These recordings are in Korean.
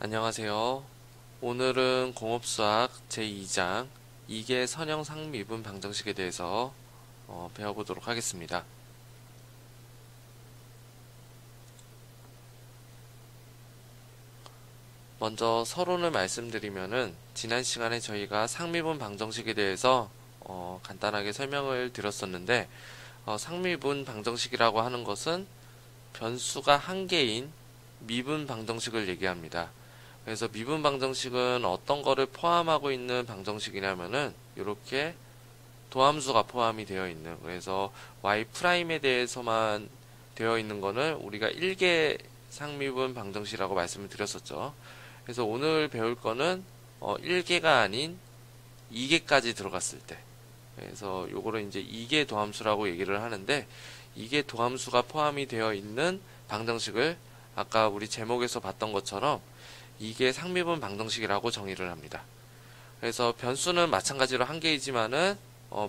안녕하세요. 오늘은 공업수학 제2장 이계 선형 상미분 방정식에 대해서 배워보도록 하겠습니다. 먼저 서론을 말씀드리면은 지난 시간에 저희가 상미분 방정식에 대해서 간단하게 설명을 드렸었는데 상미분 방정식이라고 하는 것은 변수가 한 개인 미분 방정식을 얘기합니다. 그래서 미분 방정식은 어떤 거를 포함하고 있는 방정식이냐면은 이렇게 도함수가 포함이 되어 있는, 그래서 y''에 대해서만 되어 있는 거는 우리가 1개 상미분 방정식이라고 말씀을 드렸었죠. 그래서 오늘 배울 거는 1개가 아닌 2개까지 들어갔을 때, 그래서 요거를 이제 2개 도함수라고 얘기를 하는데, 2개 도함수가 포함이 되어 있는 방정식을 아까 우리 제목에서 봤던 것처럼 이게 상미분 방정식이라고 정의를 합니다. 그래서 변수는 마찬가지로 한 개이지만은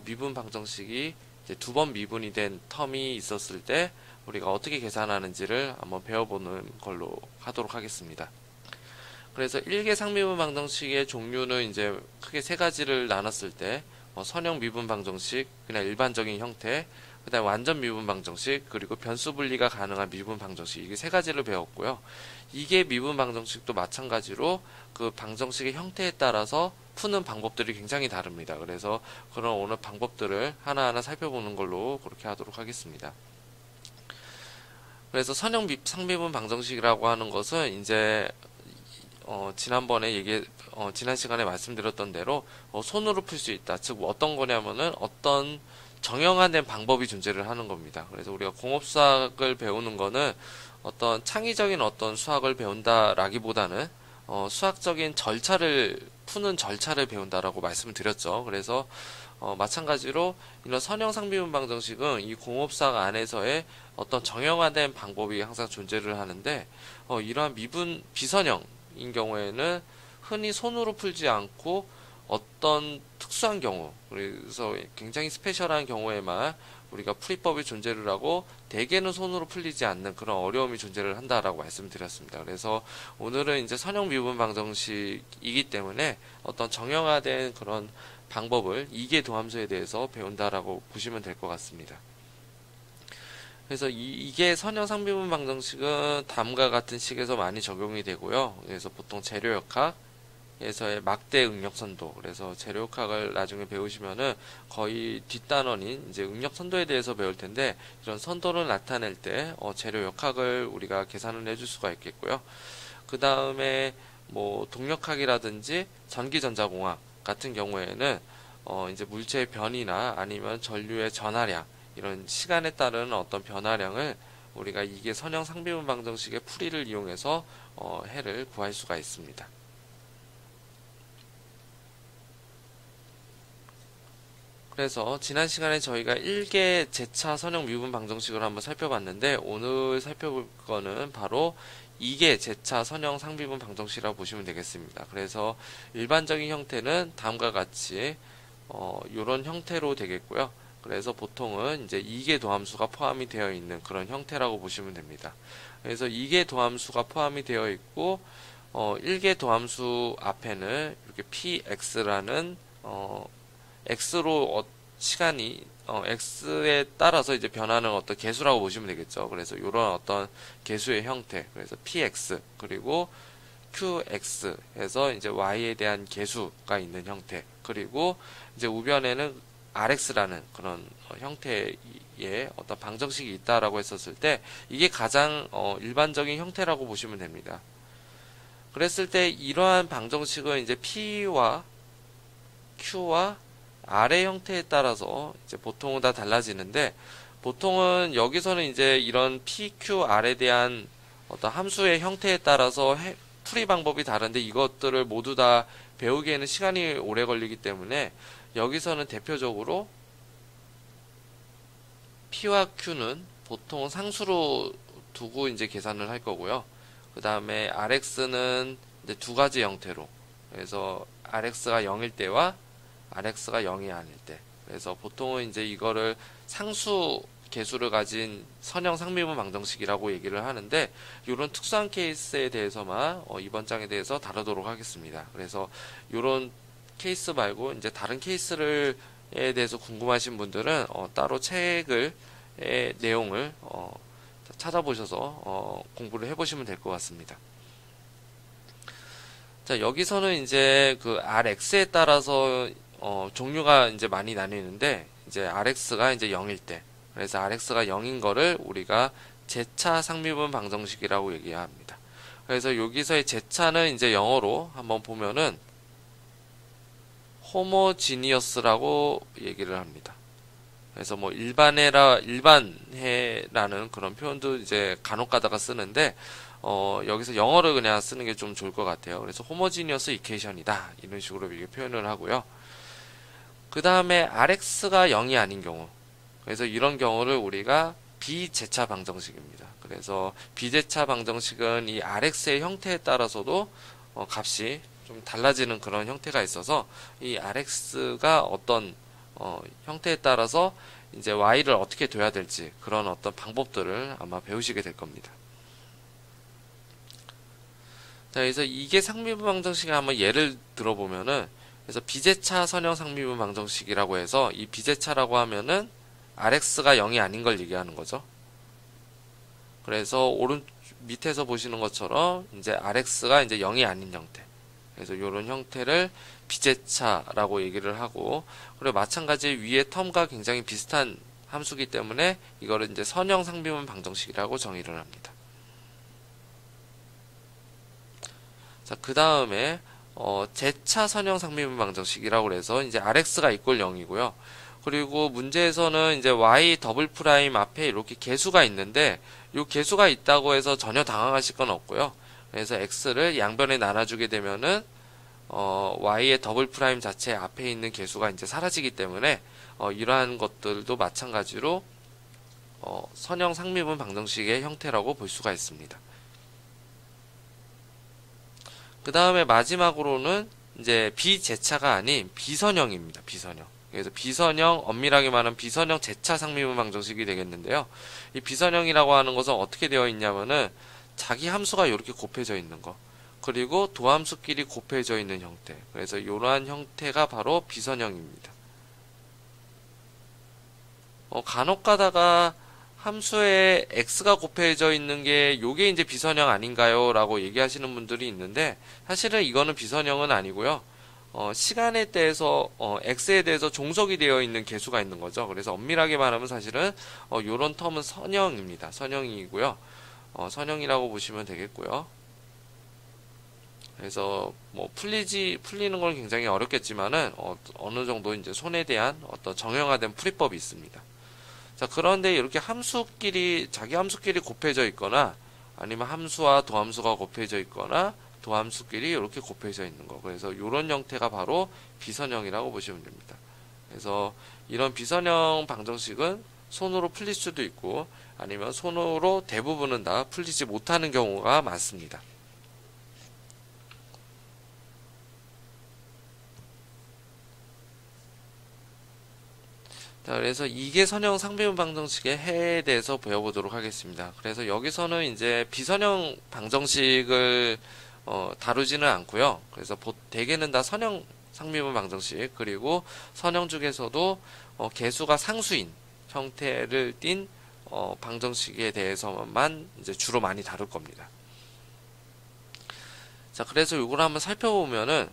미분 방정식이 이제 두 번 미분이 된 텀이 있었을 때 우리가 어떻게 계산하는지를 한번 배워보는 걸로 하도록 하겠습니다. 그래서 1개 상미분 방정식의 종류는 이제 크게 세 가지를 나눴을 때 선형 미분 방정식, 그냥 일반적인 형태, 그 다음에 완전 미분 방정식, 그리고 변수 분리가 가능한 미분 방정식, 이게 세 가지를 배웠고요. 이게 미분 방정식도 마찬가지로 그 방정식의 형태에 따라서 푸는 방법들이 굉장히 다릅니다. 그래서 그런 오늘 방법들을 하나하나 살펴보는 걸로 그렇게 하도록 하겠습니다. 그래서 선형 상미분 방정식이라고 하는 것은 이제 지난 시간에 말씀드렸던 대로 손으로 풀 수 있다. 즉 어떤 거냐면은 어떤 정형화된 방법이 존재를 하는 겁니다. 그래서 우리가 공업수학을 배우는 거는 어떤 창의적인 어떤 수학을 배운다라기보다는 수학적인 절차를 푸는 절차를 배운다라고 말씀을 드렸죠. 그래서 마찬가지로 이런 선형 상미분 방정식은 이 공업수학 안에서의 어떤 정형화된 방법이 항상 존재를 하는데 이러한 미분 비선형인 경우에는 흔히 손으로 풀지 않고 어떤 특수한 경우, 그래서 굉장히 스페셜한 경우에만 우리가 풀이법이 존재를 하고 대개는 손으로 풀리지 않는 그런 어려움이 존재를 한다라고 말씀드렸습니다. 그래서 오늘은 이제 선형 미분 방정식이기 때문에 어떤 정형화된 그런 방법을 이계 도함수에 대해서 배운다라고 보시면 될 것 같습니다. 그래서 이게 선형 상미분 방정식은 다음과 같은 식에서 많이 적용이 되고요. 그래서 보통 재료역학 에서의 막대 응력선도, 그래서 재료역학을 나중에 배우시면은 거의 뒷단원인 이제 응력선도에 대해서 배울 텐데, 이런 선도를 나타낼 때 재료역학을 우리가 계산을 해줄 수가 있겠고요. 그 다음에 뭐 동력학이라든지 전기전자공학 같은 경우에는 이제 물체의 변이나 아니면 전류의 전하량, 이런 시간에 따른 어떤 변화량을 우리가 이게 선형 상비분 방정식의 풀이를 이용해서 해를 구할 수가 있습니다. 그래서 지난 시간에 저희가 1개 제차 선형 미분 방정식을 한번 살펴봤는데, 오늘 살펴볼 거는 바로 2개 제차 선형 상비분 방정식이라고 보시면 되겠습니다. 그래서 일반적인 형태는 다음과 같이 이런 형태로 되겠고요. 그래서 보통은 이제 2개 도함수가 포함이 되어 있는 그런 형태라고 보시면 됩니다. 그래서 2개 도함수가 포함이 되어 있고 1개 도함수 앞에는 이렇게 px라는 x로 시간이 x에 따라서 이제 변하는 어떤 개수라고 보시면 되겠죠. 그래서 이런 어떤 개수의 형태, 그래서 px 그리고 qx 해서 이제 y에 대한 개수가 있는 형태, 그리고 이제 우변에는 rx라는 그런 형태의 어떤 방정식이 있다라고 했었을 때, 이게 가장 일반적인 형태라고 보시면 됩니다. 그랬을 때 이러한 방정식은 이제 p와 q와 r의 형태에 따라서 이제 보통은 다 달라지는데, 보통은 여기서는 이제 이런 p, q, r에 대한 어떤 함수의 형태에 따라서 풀이 방법이 다른데, 이것들을 모두 다 배우기에는 시간이 오래 걸리기 때문에 여기서는 대표적으로 p와 q는 보통 상수로 두고 이제 계산을 할 거고요. 그 다음에 rx는 이제 두 가지 형태로, 그래서 rx가 0일 때와 rx가 0이 아닐 때, 그래서 보통은 이제 이거를 상수 개수를 가진 선형 상미분 방정식이라고 얘기를 하는데, 이런 특수한 케이스에 대해서만 이번 장에 대해서 다루도록 하겠습니다. 그래서 이런 케이스 말고 이제 다른 케이스를 에 대해서 궁금하신 분들은 따로 책을 내용을 찾아보셔서 공부를 해보시면 될 것 같습니다. 자, 여기서는 이제 그 Rx에 따라서 종류가 이제 많이 나뉘는데, 이제 Rx가 이제 0일 때, 그래서 Rx가 0인 거를 우리가 제차 상미분 방정식이라고 얘기합니다. 그래서 여기서의 제차는 이제 영어로 한번 보면은 호모지니어스라고 얘기를 합니다. 그래서 뭐 일반해라는 그런 표현도 이제 간혹 가다가 쓰는데, 여기서 영어를 그냥 쓰는 게 좀 좋을 것 같아요. 그래서 호모지니어스 이퀘이션이다, 이런 식으로 이렇게 표현을 하고요. 그 다음에 Rx가 0이 아닌 경우, 그래서 이런 경우를 우리가 비제차 방정식입니다. 그래서 비제차 방정식은 이 Rx의 형태에 따라서도 값이 좀 달라지는 그런 형태가 있어서, 이 Rx가 어떤 형태에 따라서 이제 Y를 어떻게 둬야 될지, 그런 어떤 방법들을 아마 배우시게 될 겁니다. 자, 그래서 이게 상미분 방정식을 한번 예를 들어보면은, 그래서 비제차 선형 상미분 방정식이라고 해서, 이 비제차라고 하면은 Rx가 0이 아닌 걸 얘기하는 거죠. 그래서 밑에서 보시는 것처럼 이제 Rx가 이제 0이 아닌 형태, 그래서 이런 형태를 비제차라고 얘기를 하고, 그리고 마찬가지 위의 텀과 굉장히 비슷한 함수기 때문에 이거를 이제 선형 상비분 방정식이라고 정의를 합니다. 자, 그 다음에 제차 선형 상비분 방정식이라고 해서 이제 Rx가 이꼴 0이고요. 그리고 문제에서는 이제 Y 더블 프라임 앞에 이렇게 개수가 있는데, 이 개수가 있다고 해서 전혀 당황하실 건 없고요. 그래서 x를 양변에 나눠주게 되면은 y의 더블 프라임 자체 앞에 있는 개수가 이제 사라지기 때문에 이러한 것들도 마찬가지로 선형 상미분 방정식의 형태라고 볼 수가 있습니다. 그 다음에 마지막으로는 이제 비제차가 아닌 비선형입니다. 비선형. 그래서 비선형, 엄밀하게 말하면 비선형 제차 상미분 방정식이 되겠는데요. 이 비선형이라고 하는 것은 어떻게 되어 있냐면은 자기 함수가 이렇게 곱해져 있는 거, 그리고 도함수끼리 곱해져 있는 형태, 그래서 이러한 형태가 바로 비선형입니다. 간혹 가다가 함수에 x가 곱해져 있는 게 요게 이제 비선형 아닌가요? 라고 얘기하시는 분들이 있는데, 사실은 이거는 비선형은 아니고요. 시간에 대해서 x에 대해서 종속이 되어 있는 개수가 있는 거죠. 그래서 엄밀하게 말하면 사실은 요런 텀은 선형입니다. 선형이고요. 선형이라고 보시면 되겠고요. 그래서 뭐 풀리는 건 굉장히 어렵겠지만은 어느 정도 이제 손에 대한 어떤 정형화된 풀이법이 있습니다. 자, 그런데 이렇게 자기 함수끼리 곱해져 있거나, 아니면 함수와 도함수가 곱해져 있거나, 도함수끼리 이렇게 곱해져 있는 거, 그래서 이런 형태가 바로 비선형이라고 보시면 됩니다. 그래서 이런 비선형 방정식은 손으로 풀릴 수도 있고, 아니면 손으로 대부분은 다 풀리지 못하는 경우가 많습니다. 자, 그래서 이게 선형 상비분 방정식의 해에 대해서 배워보도록 하겠습니다. 그래서 여기서는 이제 비선형 방정식을 다루지는 않고요. 그래서 대개는 다 선형 상비분 방정식, 그리고 선형 중에서도 개수가 상수인 형태를 띤 방정식에 대해서만 이제 주로 많이 다룰 겁니다. 자, 그래서 이걸 한번 살펴보면은,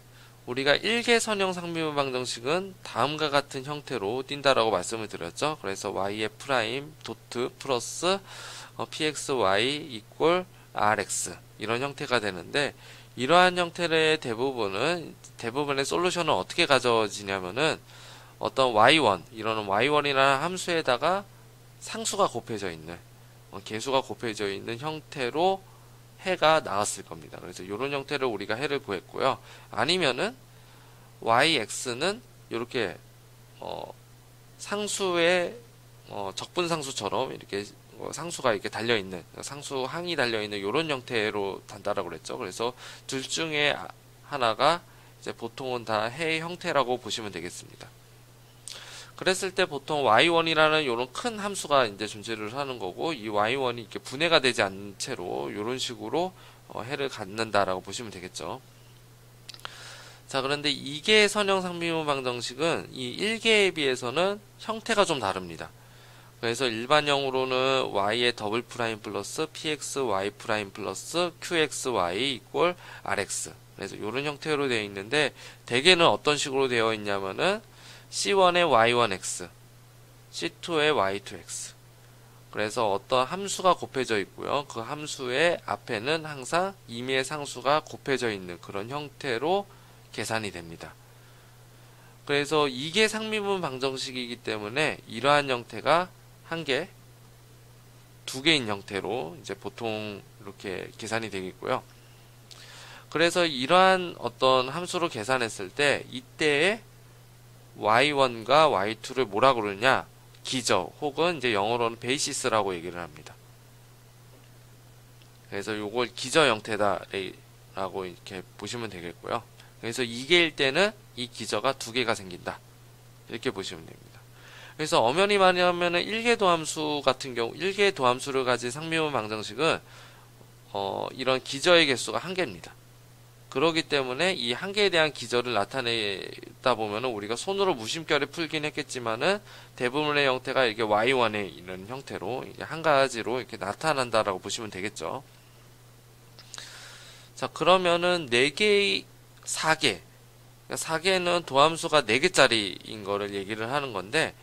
우리가 1개 선형 상비분 방정식은 다음과 같은 형태로 띈다라고 말씀을 드렸죠. 그래서 y의 프라임 도트 플러스 pxy 이꼴 rx, 이런 형태가 되는데, 이러한 형태의 대부분의 솔루션은 어떻게 가져지냐면은, 어떤 y1, 이런 y1이라는 함수에다가 상수가 곱해져 있는, 개수가 곱해져 있는 형태로 해가 나왔을 겁니다. 그래서 이런 형태를 우리가 해를 구했고요. 아니면은 yx는 이렇게 상수의 적분상수처럼 이렇게 상수가 이렇게 달려있는, 상수 항이 달려있는 이런 형태로 단다라고 그랬죠. 그래서 둘 중에 하나가 이제 보통은 다 해의 형태라고 보시면 되겠습니다. 그랬을 때 보통 y1이라는 이런 큰 함수가 이제 존재를 하는 거고, 이 y1이 이렇게 분해가 되지 않는 채로 이런 식으로 해를 갖는다라고 보시면 되겠죠. 자, 그런데 2개 선형 상비문 방정식은 이 1개에 비해서는 형태가 좀 다릅니다. 그래서 일반형으로는 y의 더블 프라임 플러스 pxy 프라임 플러스 qxy 이꼴 rx. 그래서 이런 형태로 되어 있는데, 대개는 어떤 식으로 되어 있냐면은 c1의 y1x, c2의 y2x. 그래서 어떤 함수가 곱해져 있고요. 그 함수의 앞에는 항상 임의의 상수가 곱해져 있는 그런 형태로 계산이 됩니다. 그래서 이게 상미분 방정식이기 때문에 이러한 형태가 한 개, 두 개인 형태로 이제 보통 이렇게 계산이 되겠고요. 그래서 이러한 어떤 함수로 계산했을 때 이때의 y1과 y2를 뭐라 그러냐? 기저 혹은 이제 영어로는 베이시스라고 얘기를 합니다. 그래서 요걸 기저 형태다라고 이렇게 보시면 되겠고요. 그래서 2개일 때는 이 기저가 2개가 생긴다. 이렇게 보시면 됩니다. 그래서 엄연히 말하면은 1개 도함수 같은 경우, 1개 도함수를 가진 상미분 방정식은 이런 기저의 개수가 1개입니다. 그렇기 때문에 이 1개에 대한 기저를 나타내다 보면은 우리가 손으로 무심결에 풀긴 했겠지만은 대부분의 형태가 이렇게 y1에 있는 형태로 한 가지로 이렇게 나타난다라고 보시면 되겠죠. 자, 그러면은 4개, 4개. 4개는 도함수가 4개짜리인 거를 얘기를 하는 건데,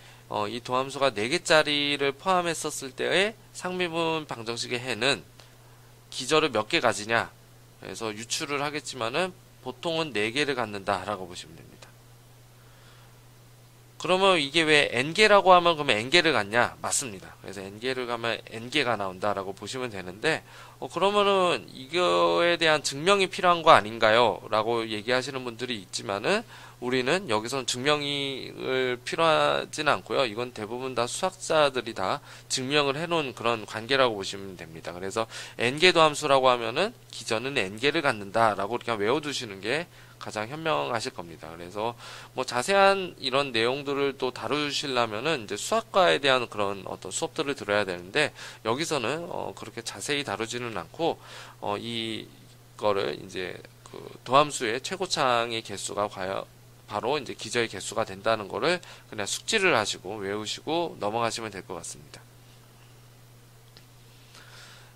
이 도함수가 4개짜리를 포함했었을 때의 상미분 방정식의 해는 기저를 몇 개 가지냐? 그래서 유추를 하겠지만은 보통은 4개를 갖는다라고 보시면 됩니다. 그러면 이게 왜 n개라고 하면 그러면 n개를 갖냐? 맞습니다. 그래서 n개를 가면 n개가 나온다라고 보시면 되는데, 그러면은 이거에 대한 증명이 필요한 거 아닌가요? 라고 얘기하시는 분들이 있지만은 우리는 여기서는 증명이 필요하진 않고요. 이건 대부분 다 수학자들이 다 증명을 해놓은 그런 관계라고 보시면 됩니다. 그래서 n개 도함수라고 하면은 기저는 n개를 갖는다라고 그냥 외워두시는 게 가장 현명하실 겁니다. 그래서 뭐 자세한 이런 내용들을 또 다루시려면은 이제 수학과에 대한 그런 어떤 수업들을 들어야 되는데, 여기서는 그렇게 자세히 다루지는 않고 이거를 이제 그 도함수의 최고창의 개수가 과연 바로 이제 기저의 개수가 된다는 거를 그냥 숙지를 하시고 외우시고 넘어가시면 될 것 같습니다.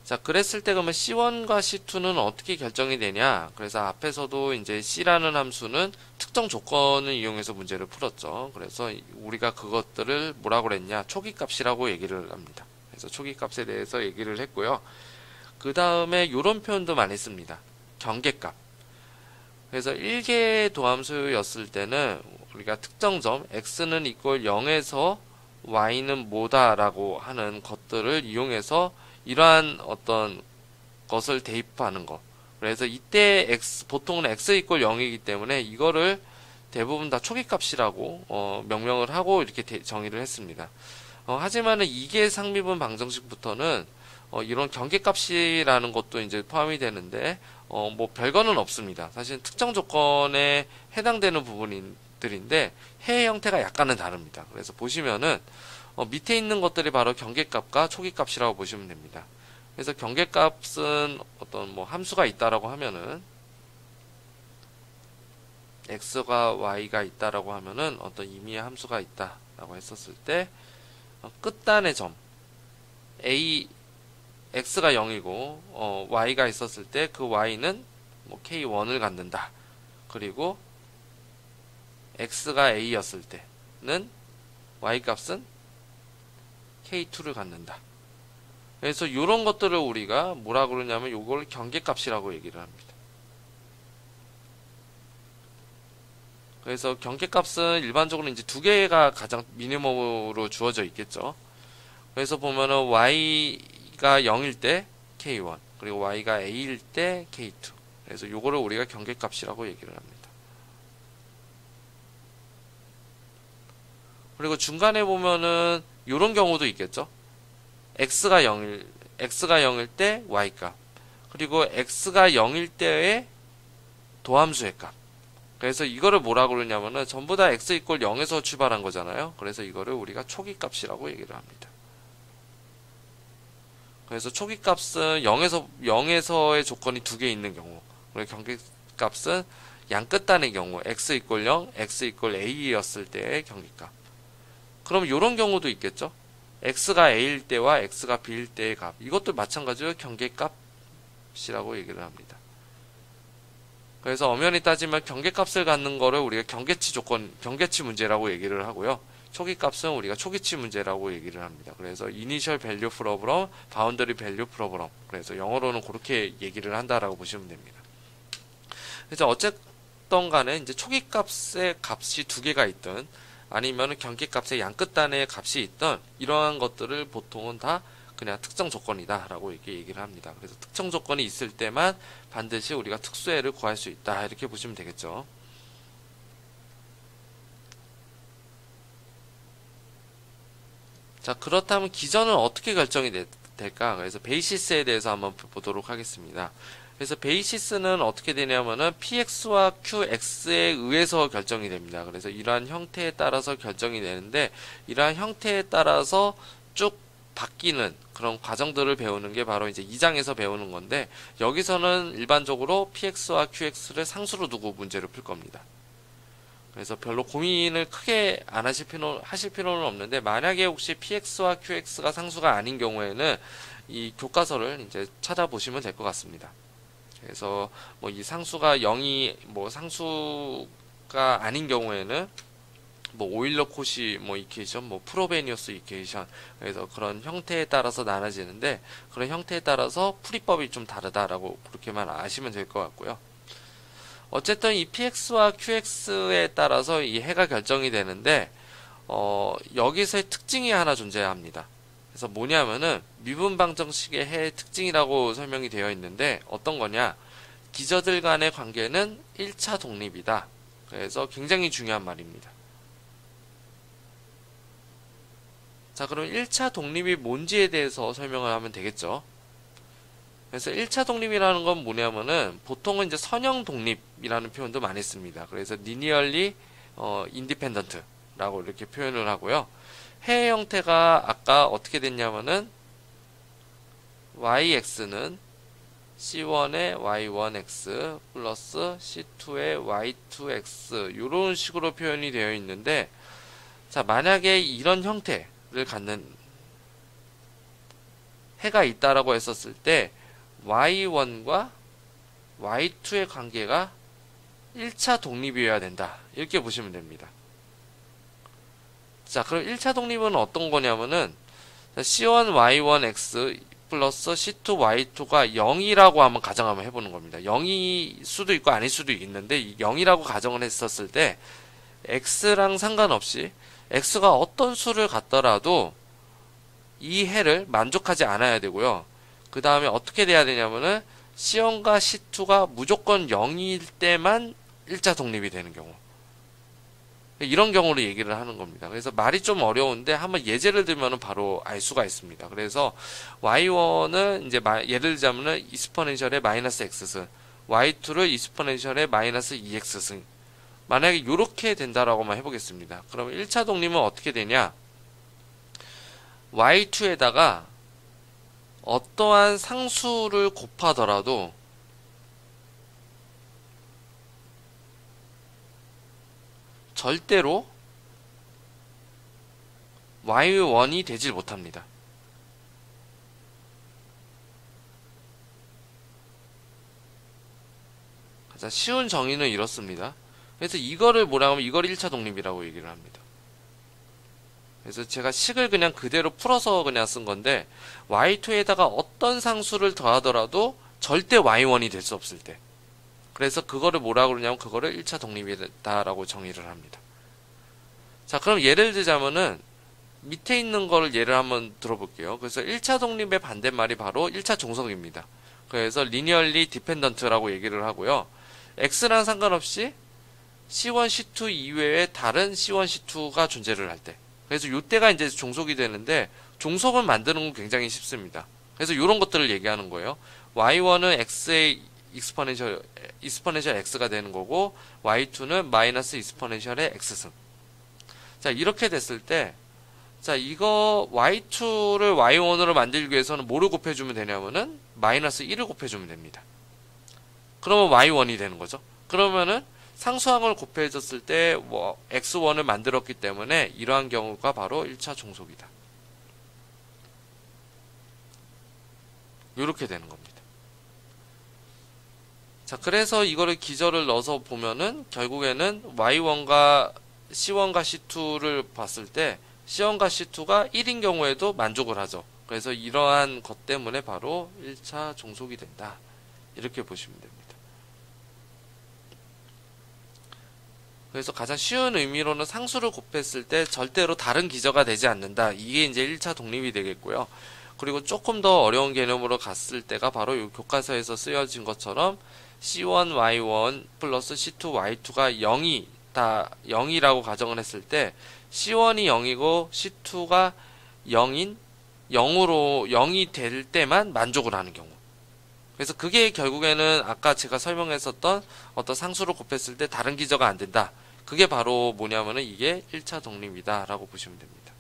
자, 그랬을 때 그러면 C1과 C2는 어떻게 결정이 되냐? 그래서 앞에서도 이제 C라는 함수는 특정 조건을 이용해서 문제를 풀었죠. 그래서 우리가 그것들을 뭐라고 그랬냐? 초기값이라고 얘기를 합니다. 그래서 초기값에 대해서 얘기를 했고요. 그 다음에 이런 표현도 많이 씁니다. 경계값. 그래서 1개 도함수였을 때는 우리가 특정점 x는 이꼴 0에서 y는 뭐다라고 하는 것들을 이용해서 이러한 어떤 것을 대입하는 거. 그래서 이때 보통은 x 이꼴 0이기 때문에 이거를 대부분 다 초기값이라고 명명을 하고 이렇게 정의를 했습니다. 하지만은 이게 상미분 방정식부터는 이런 경계값이라는 것도 이제 포함이 되는데 뭐 별거는 없습니다. 사실 특정 조건에 해당되는 부분들인데 해의 형태가 약간은 다릅니다. 그래서 보시면은 밑에 있는 것들이 바로 경계값과 초기값이라고 보시면 됩니다. 그래서 경계값은 어떤 뭐 함수가 있다라고 하면은 x가 y가 있다라고 하면은 어떤 임의의 함수가 있다라고 했었을 때 끝단의 점 a x가 0이고 y가 있었을 때 그 y는 뭐 k1을 갖는다. 그리고 x가 a였을 때는 y 값은 k2를 갖는다. 그래서 이런 것들을 우리가 뭐라 그러냐면 이걸 경계값이라고 얘기를 합니다. 그래서 경계값은 일반적으로 이제 2개가 가장 미니멈으로 주어져 있겠죠. 그래서 보면은 y가 0일 때 k1, 그리고 y가 a일 때 k2. 그래서 요거를 우리가 경계값이라고 얘기를 합니다. 그리고 중간에 보면은 요런 경우도 있겠죠. x가 0일 때 y값, 그리고 x가 0일 때의 도함수의 값. 그래서 이거를 뭐라고 그러냐면은 전부 다 x 이퀄 0에서 출발한 거잖아요. 그래서 이거를 우리가 초기 값이라고 얘기를 합니다. 그래서 초기 값은 0에서의 조건이 두 개 있는 경우, 그리고 경계 값은 양 끝단의 경우, x 이퀄 0, x 이퀄 a였을 때의 경계값. 그럼 이런 경우도 있겠죠? x가 a일 때와 x가 b일 때의 값. 이것도 마찬가지로 경계값이라고 얘기를 합니다. 그래서 엄연히 따지면 경계값을 갖는 거를 우리가 경계치 문제라고 얘기를 하고요. 초기 값은 우리가 초기치 문제라고 얘기를 합니다. 그래서 initial value problem, boundary value problem. 그래서 영어로는 그렇게 얘기를 한다라고 보시면 됩니다. 그래서 어쨌든 간에 이제 초기 값의 값이 두 개가 있든 아니면 경계값의 양끝단의 값이 있든 이러한 것들을 보통은 다 그냥 특정 조건이다 라고 이렇게 얘기를 합니다. 그래서 특정 조건이 있을 때만 반드시 우리가 특수해를 구할 수 있다 이렇게 보시면 되겠죠. 자, 그렇다면 기전은 어떻게 결정이 될까? 그래서 베이시스에 대해서 한번 보도록 하겠습니다. 그래서 베이시스는 어떻게 되냐면은 px와 qx에 의해서 결정이 됩니다. 그래서 이러한 형태에 따라서 결정이 되는데 이러한 형태에 따라서 쭉 바뀌는 그런 과정들을 배우는 게 바로 이제 2장에서 배우는 건데 여기서는 일반적으로 px와 qx를 상수로 두고 문제를 풀 겁니다. 그래서 별로 고민을 크게 안 하실 필요는 없는데 만약에 혹시 px와 qx가 상수가 아닌 경우에는 이 교과서를 이제 찾아보시면 될 것 같습니다. 그래서 뭐 이 상수가 0이 뭐 상수가 아닌 경우에는 뭐 오일러 코시 뭐 이퀘이션, 뭐 프로베니우스 이퀘이션, 그래서 그런 형태에 따라서 나눠지는데 그런 형태에 따라서 풀이법이 좀 다르다라고 그렇게만 아시면 될 것 같고요. 어쨌든 이 px와 qx에 따라서 이 해가 결정이 되는데 여기서의 특징이 하나 존재합니다. 그래서 뭐냐면은 미분방정식의 해의 특징이라고 설명이 되어 있는데 어떤 거냐? 기저들 간의 관계는 1차 독립이다. 그래서 굉장히 중요한 말입니다. 자, 그럼 1차 독립이 뭔지에 대해서 설명을 하면 되겠죠. 그래서 1차 독립이라는 건 뭐냐면은 보통은 이제 선형 독립이라는 표현도 많이 씁니다. 그래서 linearly independent 라고 이렇게 표현을 하고요. 해의 형태가 아까 어떻게 됐냐면은 yx는 c1의 y1x 플러스 c2의 y2x 이런 식으로 표현이 되어 있는데 자, 만약에 이런 형태를 갖는 해가 있다라고 했었을 때 y1과 y2의 관계가 1차 독립이어야 된다. 이렇게 보시면 됩니다. 자, 그럼 1차 독립은 어떤 거냐면은 c1y1x 플러스 c2y2가 0이라고 한번 가정하면 해보는 겁니다. 0일 수도 있고 아닐 수도 있는데 0이라고 가정을 했었을 때 x랑 상관없이 x가 어떤 수를 갖더라도 이 해를 만족하지 않아야 되고요. 그 다음에 어떻게 돼야 되냐면은 C1과 C2가 무조건 0일 때만 1차 독립이 되는 경우. 이런 경우를 얘기를 하는 겁니다. 그래서 말이 좀 어려운데 한번 예제를 들면은 바로 알 수가 있습니다. 그래서 y1은 이제 예를 들자면은 이스포넨셜의 마이너스 x승, y2를 이스포넨셜의 마이너스 2x승. 만약에 이렇게 된다라고만 해보겠습니다. 그럼 1차 독립은 어떻게 되냐? y2에다가 어떠한 상수를 곱하더라도 절대로 y1이 되질 못합니다. 가장 쉬운 정의는 이렇습니다. 그래서 이거를 뭐라고 하면 이걸 1차 독립이라고 얘기를 합니다. 그래서 제가 식을 그냥 그대로 풀어서 그냥 쓴 건데 y2에다가 어떤 상수를 더하더라도 절대 y1이 될 수 없을 때 그래서 그거를 뭐라고 그러냐면 그거를 1차 독립이다라고 정의를 합니다. 자, 그럼 예를 들자면은 밑에 있는 거를 예를 한번 들어볼게요. 그래서 1차 독립의 반대말이 바로 1차 종속입니다. 그래서 linearly dependent라고 얘기를 하고요. x랑 상관없이 C1, C2 이외에 다른 C1, C2가 존재를 할 때. 그래서 이때가 이제 종속이 되는데 종속을 만드는 건 굉장히 쉽습니다. 그래서 이런 것들을 얘기하는 거예요. y1은 x의 익스포넨셜 이스퍼넨셜 x가 되는 거고 y2는 마이너스 이스퍼넨셜의 x승. 자, 이렇게 됐을 때 자, 이거 y2를 y1으로 만들기 위해서는 뭐를 곱해주면 되냐면은 마이너스 1을 곱해주면 됩니다. 그러면 y1이 되는 거죠. 그러면은 상수항을 곱해줬을 때 뭐 x1을 만들었기 때문에 이러한 경우가 바로 1차 종속이다. 이렇게 되는 겁니다. 자, 그래서 이거를 기절을 넣어서 보면은 결국에는 y1과 c1과 c2를 봤을 때 c1과 c2가 1인 경우에도 만족을 하죠. 그래서 이러한 것 때문에 바로 1차 종속이 된다. 이렇게 보시면 됩니다. 그래서 가장 쉬운 의미로는 상수를 곱했을 때 절대로 다른 기저가 되지 않는다. 이게 이제 1차 독립이 되겠고요. 그리고 조금 더 어려운 개념으로 갔을 때가 바로 이 교과서에서 쓰여진 것처럼 C1Y1 플러스 C2Y2가 0이 다 0이라고 가정을 했을 때 C1이 0이고 C2가 0인 0이 될 때만 만족을 하는 경우. 그래서 그게 결국에는 아까 제가 설명했었던 어떤 상수를 곱했을 때 다른 기저가 안 된다. 그게 바로 뭐냐면은 이게 1차 독립이다 라고 보시면 됩니다.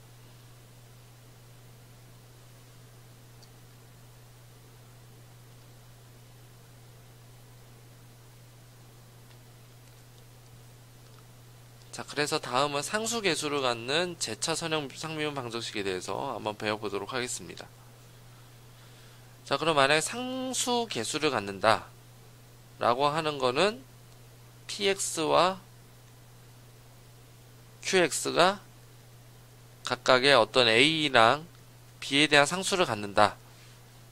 자, 그래서 다음은 상수계수를 갖는 제차 선형 상미분 방정식에 대해서 한번 배워보도록 하겠습니다. 자, 그럼 만약에 상수계수를 갖는다 라고 하는 거는 px와 qx가 각각의 어떤 a랑 b에 대한 상수를 갖는다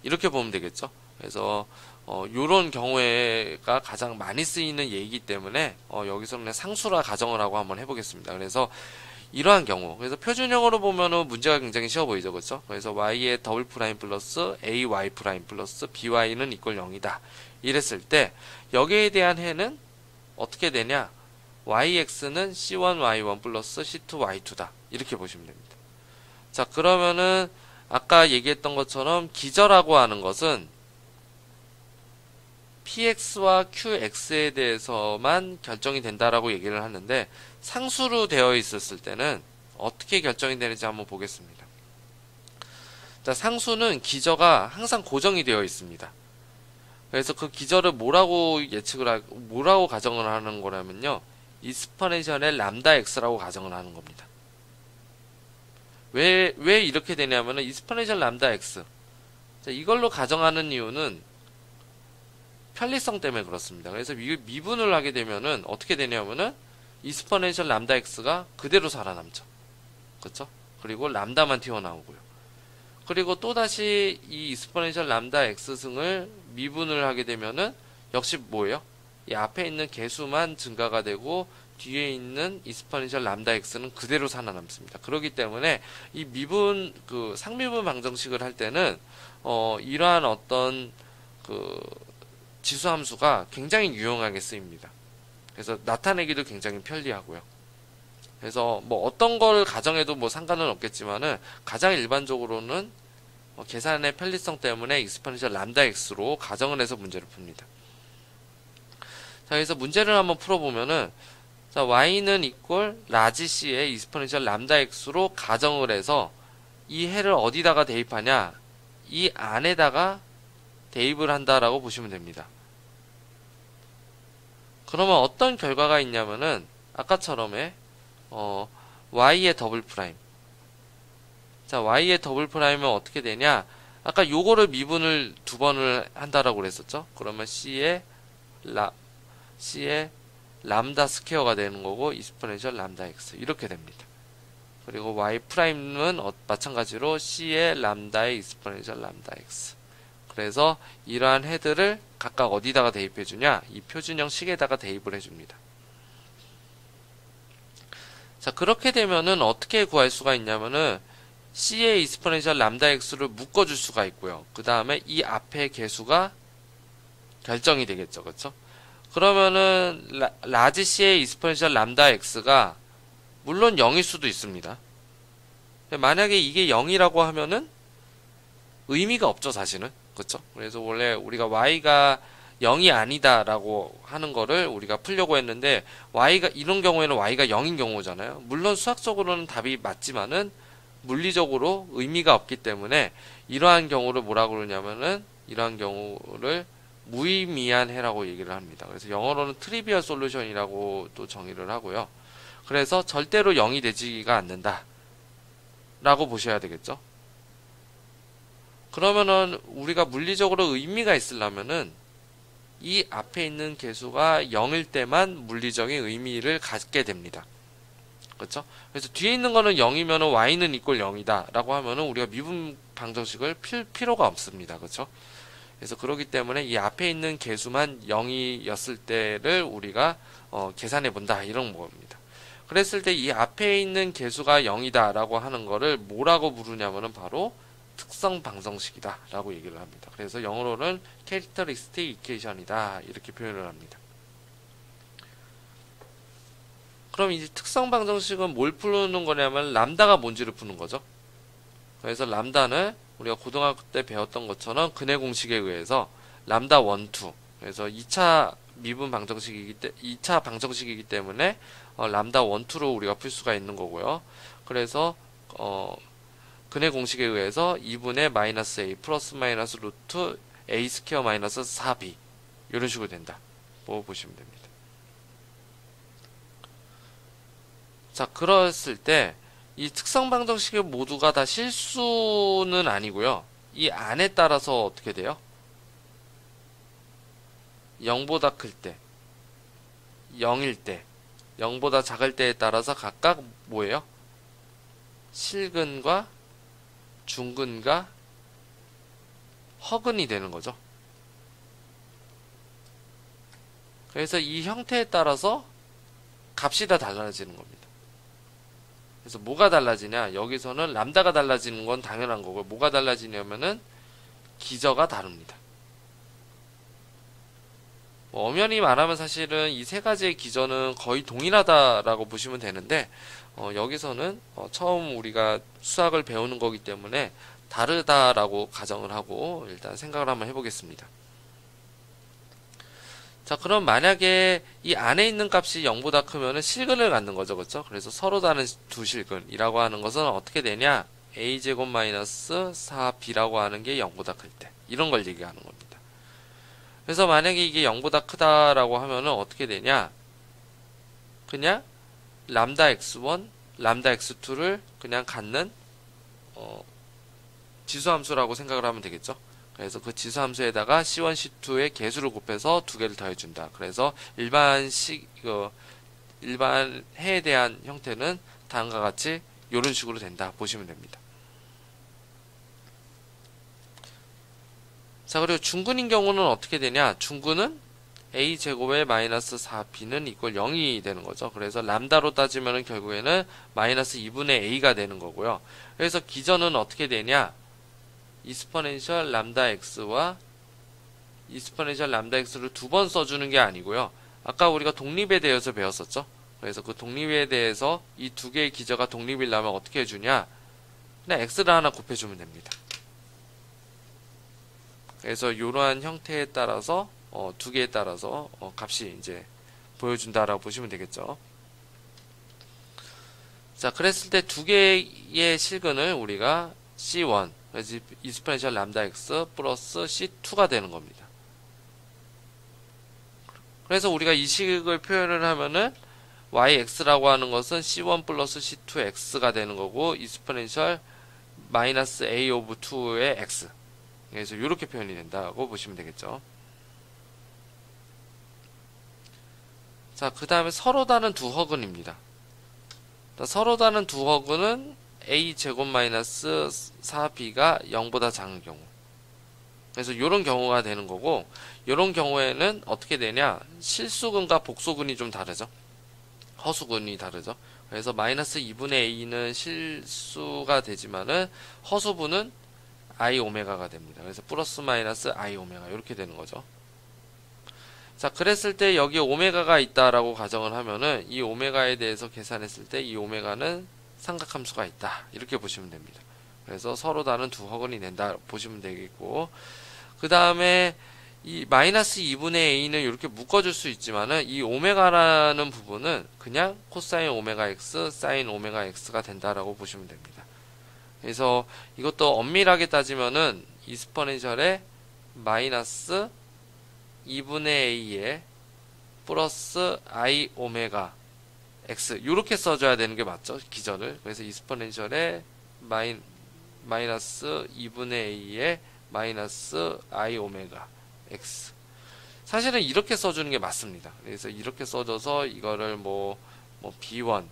이렇게 보면 되겠죠. 그래서 요런 경우에가 가장 많이 쓰이는 예이기 때문에 여기서 그냥 상수라 가정을 하고 한번 해보겠습니다. 그래서 이러한 경우, 그래서 표준형으로 보면은 문제가 굉장히 쉬워 보이죠, 그렇죠? 그래서 y의 더블 프라임 플러스 ay 프라임 플러스 by는 이퀄 0이다. 이랬을 때 여기에 대한 해는 어떻게 되냐? yx는 c1y1 플러스 c2y2다. 이렇게 보시면 됩니다. 자, 그러면은 아까 얘기했던 것처럼 기저라고 하는 것은 px와 qx에 대해서만 결정이 된다라고 얘기를 하는데 상수로 되어 있었을 때는 어떻게 결정이 되는지 한번 보겠습니다. 자, 상수는 기저가 항상 고정이 되어 있습니다. 그래서 그 기저를 뭐라고 뭐라고 가정을 하는 거라면요. 이스퍼넨셜의 람다 x라고 가정을 하는 겁니다. 왜 이렇게 되냐면은 이스퍼넨셜 람다 x. 자, 이걸로 가정하는 이유는 편리성 때문에 그렇습니다. 그래서 미분을 하게 되면은 어떻게 되냐면은 이스퍼넨셜 람다 x가 그대로 살아남죠. 그렇죠? 그리고 람다만 튀어나오고요. 그리고 또다시 이 이스퍼넨셜 람다 x승을 미분을 하게 되면은 역시 뭐예요? 이 앞에 있는 개수만 증가가 되고 뒤에 있는 이스퍼넨셜 람다 x는 그대로 살아남습니다. 그렇기 때문에 이 미분 상미분 방정식을 할 때는 이러한 어떤 지수함수가 굉장히 유용하게 쓰입니다. 그래서 나타내기도 굉장히 편리하고요. 그래서 뭐 어떤 걸 가정해도 뭐 상관은 없겠지만은 가장 일반적으로는 계산의 편리성 때문에 익스포넨셜 람다 x로 가정을 해서 문제를 풉니다. 자, 그래서 문제를 한번 풀어보면은 자, y는 이퀄 라지 c의 익스포넨셜 람다 x로 가정을 해서 이 해를 어디다가 대입하냐? 이 안에다가 대입을 한다라고 보시면 됩니다. 그러면 어떤 결과가 있냐면은 아까처럼의 y의 더블 프라임. 자, y의 더블 프라임은 어떻게 되냐? 아까 요거를 미분을 두 번을 한다라고 그랬었죠? 그러면 c의 람다 스퀘어가 되는 거고 이스포넨셜 람다 x 이렇게 됩니다. 그리고 y 프라임은 마찬가지로 c의 람다의 이스포넨셜 람다 x. 그래서 이러한 헤드를 각각 어디다가 대입해 주냐? 이 표준형 식에다가 대입을 해 줍니다. 자, 그렇게 되면은 어떻게 구할 수가 있냐면은 c의 이스포넨셜 람다 x를 묶어 줄 수가 있고요. 그 다음에 이 앞에 개수가 결정이 되겠죠. 그렇죠? 그러면은 라지 c의 이스포넨셜 람다 x가 물론 0일 수도 있습니다. 만약에 이게 0이라고 하면은 의미가 없죠, 사실은. 그렇죠? 그래서 원래 우리가 y가 0이 아니다라고 하는 거를 우리가 풀려고 했는데 y가 이런 경우에는 y가 0인 경우잖아요. 물론 수학적으로는 답이 맞지만은 물리적으로 의미가 없기 때문에 이러한 경우를 뭐라고 그러냐면은 이러한 경우를 무의미한 해라고 얘기를 합니다. 그래서 영어로는 트리비얼 솔루션이라고 또 정의를 하고요. 그래서 절대로 0이 되지가 않는다 라고 보셔야 되겠죠. 그러면은 우리가 물리적으로 의미가 있으려면은 이 앞에 있는 개수가 0일 때만 물리적인 의미를 갖게 됩니다. 그렇죠? 그래서 뒤에 있는 거는 0이면은 y는 이꼴 0이다 라고 하면은 우리가 미분 방정식을 필요가 없습니다. 그렇죠? 그래서 그렇기 때문에 이 앞에 있는 개수만 0이었을 때를 우리가 계산해 본다 이런 겁니다. 그랬을 때 이 앞에 있는 개수가 0이다 라고 하는 거를 뭐라고 부르냐면은 바로 특성 방정식이다 라고 얘기를 합니다. 그래서 영어로는 캐릭터리스틱 이퀘이션이다 이렇게 표현을 합니다. 그럼 이제 특성 방정식은 뭘 푸는 거냐면 람다가 뭔지를 푸는 거죠. 그래서 람다는 우리가 고등학교 때 배웠던 것처럼 근해 공식에 의해서 람다 1, 2 그래서 2차 미분 방정식이기 2차 방정식이기 때문에 람다 1, 2로 우리가 풀 수가 있는 거고요. 그래서 근해 공식에 의해서 2분의 마이너스 a 플러스 마이너스 루트 a 스퀘어 마이너스 4b 이런 식으로 된다. 뭐 보시면 됩니다. 자, 그랬을 때 이 특성 방정식의 모두가 다 실수는 아니고요. 이 안에 따라서 어떻게 돼요? 0보다 클 때, 0일 때, 0보다 작을 때에 따라서 각각 뭐예요? 실근과 중근과 허근이 되는 거죠. 그래서 이 형태에 따라서 값이 다 달라지는 겁니다. 그래서 뭐가 달라지냐? 여기서는 람다가 달라지는 건 당연한 거고 뭐가 달라지냐면은 기저가 다릅니다. 엄연히 말하면 사실은 이 세 가지의 기저는 거의 동일하다라고 보시면 되는데 여기서는 처음 우리가 수학을 배우는 거기 때문에 다르다라고 가정을 하고 일단 생각을 한번 해보겠습니다. 자, 그럼 만약에 이 안에 있는 값이 0보다 크면은 실근을 갖는 거죠. 그렇죠? 그래서 서로 다른 두 실근이라고 하는 것은 어떻게 되냐? a제곱 마이너스 4b라고 하는 게 0보다 클 때. 이런 걸 얘기하는 겁니다. 그래서 만약에 이게 0보다 크다라고 하면은 어떻게 되냐? 그냥 람다 x1, 람다 x2를 그냥 갖는 지수함수라고 생각을 하면 되겠죠. 그래서 그 지수함수에다가 C1, C2의 개수를 곱해서 두 개를 더해준다. 그래서 일반 해에 대한 형태는 다음과 같이 이런 식으로 된다. 보시면 됩니다. 자, 그리고 중근인 경우는 어떻게 되냐? 중근은 a제곱에 마이너스 4b는 이꼴 0이 되는 거죠. 그래서 람다로 따지면 결국에는 마이너스 2분의 a가 되는 거고요. 그래서 기저는 어떻게 되냐? 이스퍼넨셜 람다 x와 이스퍼넨셜 람다 x를 두 번 써주는 게 아니고요. 아까 우리가 독립에 대해서 배웠었죠. 그래서 그 독립에 대해서 이 두 개의 기저가 독립이려면 어떻게 해주냐? 그냥 x를 하나 곱해주면 됩니다. 그래서 이러한 형태에 따라서 두 개에 따라서 값이 이제 보여준다라고 보시면 되겠죠. 자, 그랬을 때 두 개의 실근을 우리가 C1 그래서 이스퍼넨셜 람다 x 플러스 C2가 되는 겁니다. 그래서 우리가 이 식을 표현을 하면은 yx라고 하는 것은 C1 플러스 C2x가 되는 거고 이스퍼넨셜 마이너스 a 오브 2의 x 그래서 이렇게 표현이 된다고 보시면 되겠죠. 자, 그 다음에 서로 다른 두 허근입니다. 서로 다른 두 허근은 a제곱 마이너스 4b가 0보다 작은 경우. 그래서 이런 경우가 되는 거고, 이런 경우에는 어떻게 되냐? 실수근과 복소근이 좀 다르죠. 허수근이 다르죠. 그래서 마이너스 2분의 a는 실수가 되지만은 허수분은 i 오메가가 됩니다. 그래서 플러스 마이너스 i 오메가 이렇게 되는 거죠. 자, 그랬을 때 여기 오메가가 있다라고 가정을 하면은 이 오메가에 대해서 계산했을 때 이 오메가는 삼각함수가 있다. 이렇게 보시면 됩니다. 그래서 서로 다른 두 허근이 된다 보시면 되겠고, 그 다음에 이 마이너스 2분의 a는 이렇게 묶어줄 수 있지만은 이 오메가라는 부분은 그냥 코사인 오메가 x, 사인 오메가 x가 된다라고 보시면 됩니다. 그래서 이것도 엄밀하게 따지면은 이스퍼넨셜의 마이너스 2분의 a에 플러스 i 오메가 x 이렇게 써줘야 되는 게 맞죠? 기전을. 그래서 이스퍼넨셜의 마이너스 2분의 a에 마이너스 i 오메가 x. 사실은 이렇게 써주는 게 맞습니다. 그래서 이렇게 써줘서 이거를 뭐 b1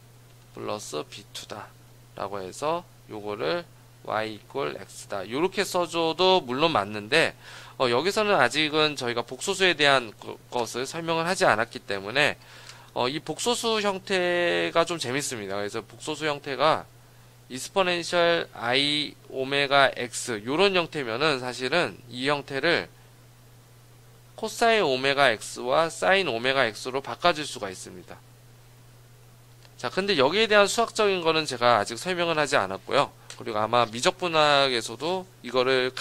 플러스 b2다 라고 해서 요거를 y 이퀄 x다 요렇게 써줘도 물론 맞는데 여기서는 아직은 저희가 복소수에 대한 것을 설명을 하지 않았기 때문에 이 복소수 형태가 좀 재밌습니다. 그래서 복소수 형태가 이스퍼넨셜 i 오메가 x 요런 형태면은 사실은 이 형태를 코사인 오메가 x와 사인 오메가 x로 바꿔줄 수가 있습니다. 자, 근데 여기에 대한 수학적인 거는 제가 아직 설명을 하지 않았고요. 그리고 아마 미적분학에서도 이거를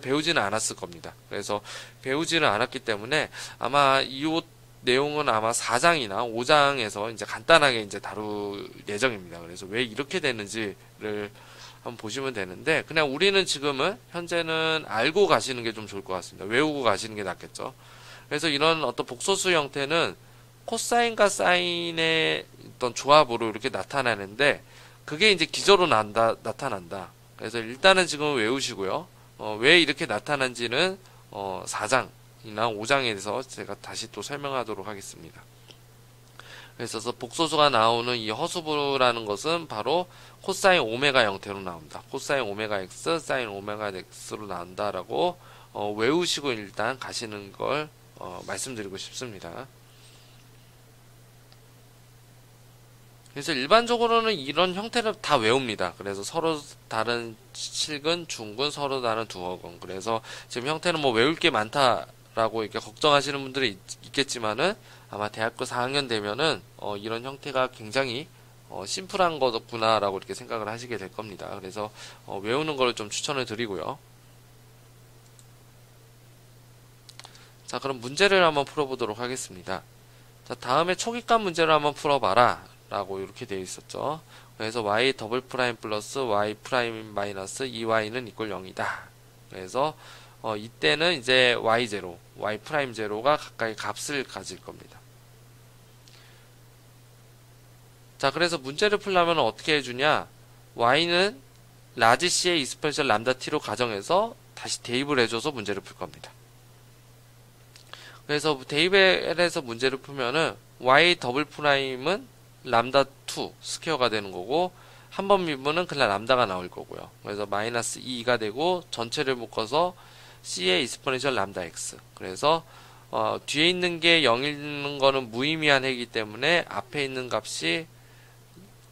배우지는 않았을 겁니다. 그래서 배우지는 않았기 때문에 아마 이 내용은 아마 4장이나 5장에서 이제 간단하게 이제 다룰 예정입니다. 그래서 왜 이렇게 되는지를 한번 보시면 되는데, 그냥 우리는 지금은 현재는 알고 가시는 게 좀 좋을 것 같습니다. 외우고 가시는 게 낫겠죠. 그래서 이런 어떤 복소수 형태는 코사인과 사인의 어떤 조합으로 이렇게 나타나는데, 그게 이제 기저로 나타난다. 그래서 일단은 지금 외우시고요. 왜 이렇게 나타난지는 4장이나 5장에서 제가 다시 또 설명하도록 하겠습니다. 그래서 복소수가 나오는 이 허수부라는 것은 바로 코사인 오메가 형태로 나옵니다. 코사인 오메가 x, 사인 오메가 x로 나온다라고 외우시고 일단 가시는 걸 말씀드리고 싶습니다. 그래서 일반적으로는 이런 형태를 다 외웁니다. 그래서 서로 다른 실근, 중근, 서로 다른 두어근. 그래서 지금 형태는 뭐 외울 게 많다라고 이렇게 걱정하시는 분들이 있겠지만은 아마 대학교 4학년 되면은 이런 형태가 굉장히 심플한 거구나라고 이렇게 생각을 하시게 될 겁니다. 그래서 외우는 걸 좀 추천을 드리고요. 자, 그럼 문제를 한번 풀어보도록 하겠습니다. 자, 다음에 초기값 문제를 한번 풀어봐라 라고 이렇게 되어 있었죠. 그래서 y 더블 프라임 플러스 y 프라임 마이너스 2y는 이꼴 0이다. 그래서 이때는 이제 y0, y 프라임 제로가 각각의 값을 가질 겁니다. 자, 그래서 문제를 풀려면 어떻게 해주냐? y는 라지 c의 이스퍼넨셜 람다 t로 가정해서 다시 대입을 해줘서 문제를 풀 겁니다. 그래서 대입을 해서 문제를 풀면은 y 더블 프라임은 람다 2 스퀘어가 되는 거고, 한 번 미분은 그냥 람다가 나올 거고요. 그래서 마이너스 2가 되고 전체를 묶어서 c의 이스퍼넨셜 람다 x. 그래서 뒤에 있는 게 0인 거는 무의미한 해이기 때문에 앞에 있는 값이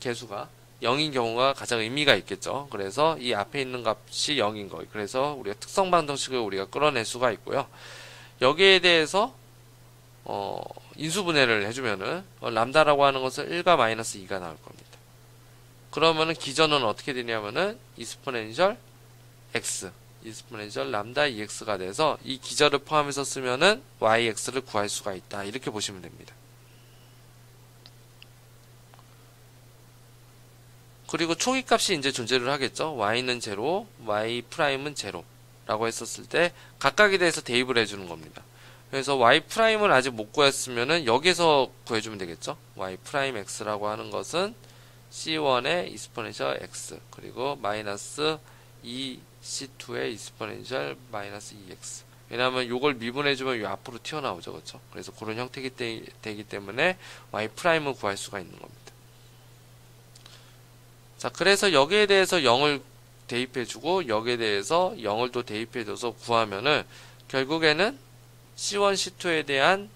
개수가 0인 경우가 가장 의미가 있겠죠. 그래서 이 앞에 있는 값이 0인 거예요. 그래서 우리가 특성 방정식을 우리가 끌어낼 수가 있고요. 여기에 대해서 인수분해를 해주면은 람다라고 하는 것은 1과 마이너스 2가 나올 겁니다. 그러면은 기전은 어떻게 되냐면은 이스퍼넨셜 x, 이스퍼넨셜 람다 2x가 돼서 이 기저를 포함해서 쓰면은 yx를 구할 수가 있다. 이렇게 보시면 됩니다. 그리고 초기값이 이제 존재를 하겠죠. y는 0, y 프라임은 0라고 했었을 때 각각에 대해서 대입을 해주는 겁니다. 그래서 y 프라임을 아직 못 구했으면은 여기서 구해주면 되겠죠. y 프라임 x라고 하는 것은 c1의 이스퍼넨셜 x 그리고 마이너스 2c2의 이스퍼넨셜 마이너스 2x. 왜냐하면 이걸 미분해주면 이 앞으로 튀어나오죠, 그렇죠? 그래서 그런 형태이기 되기 때문에 y 프라임을 구할 수가 있는 겁니다. 자, 그래서 여기에 대해서 0을 대입해주고 여기에 대해서 0을 또 대입해줘서 구하면은 결국에는 C1, C2에 대한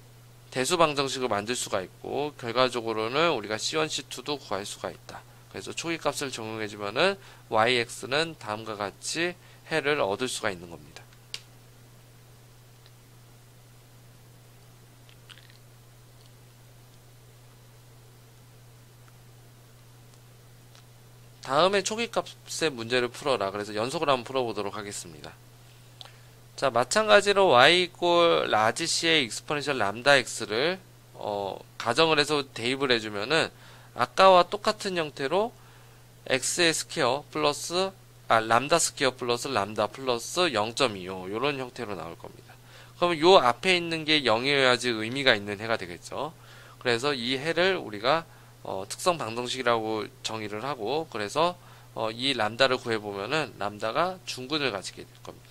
대수 방정식을 만들 수가 있고 결과적으로는 우리가 C1, C2도 구할 수가 있다. 그래서 초기값을 적용해주면은 yx는 다음과 같이 해를 얻을 수가 있는 겁니다. 다음에 초기값의 문제를 풀어라. 그래서 연속으로 한번 풀어보도록 하겠습니다. 자, 마찬가지로 y 이꼴 라지 c의 익스포넨셜 람다 x를 가정을 해서 대입을 해주면은 아까와 똑같은 형태로 x의 스퀘어 플러스 람다 스퀘어 플러스 람다 플러스 0.25 이런 형태로 나올 겁니다. 그러면 요 앞에 있는 게 0이어야지 의미가 있는 해가 되겠죠. 그래서 이 해를 우리가 특성 방정식이라고 정의를 하고, 그래서 이 람다를 구해보면은 람다가 중근을 가지게 될 겁니다.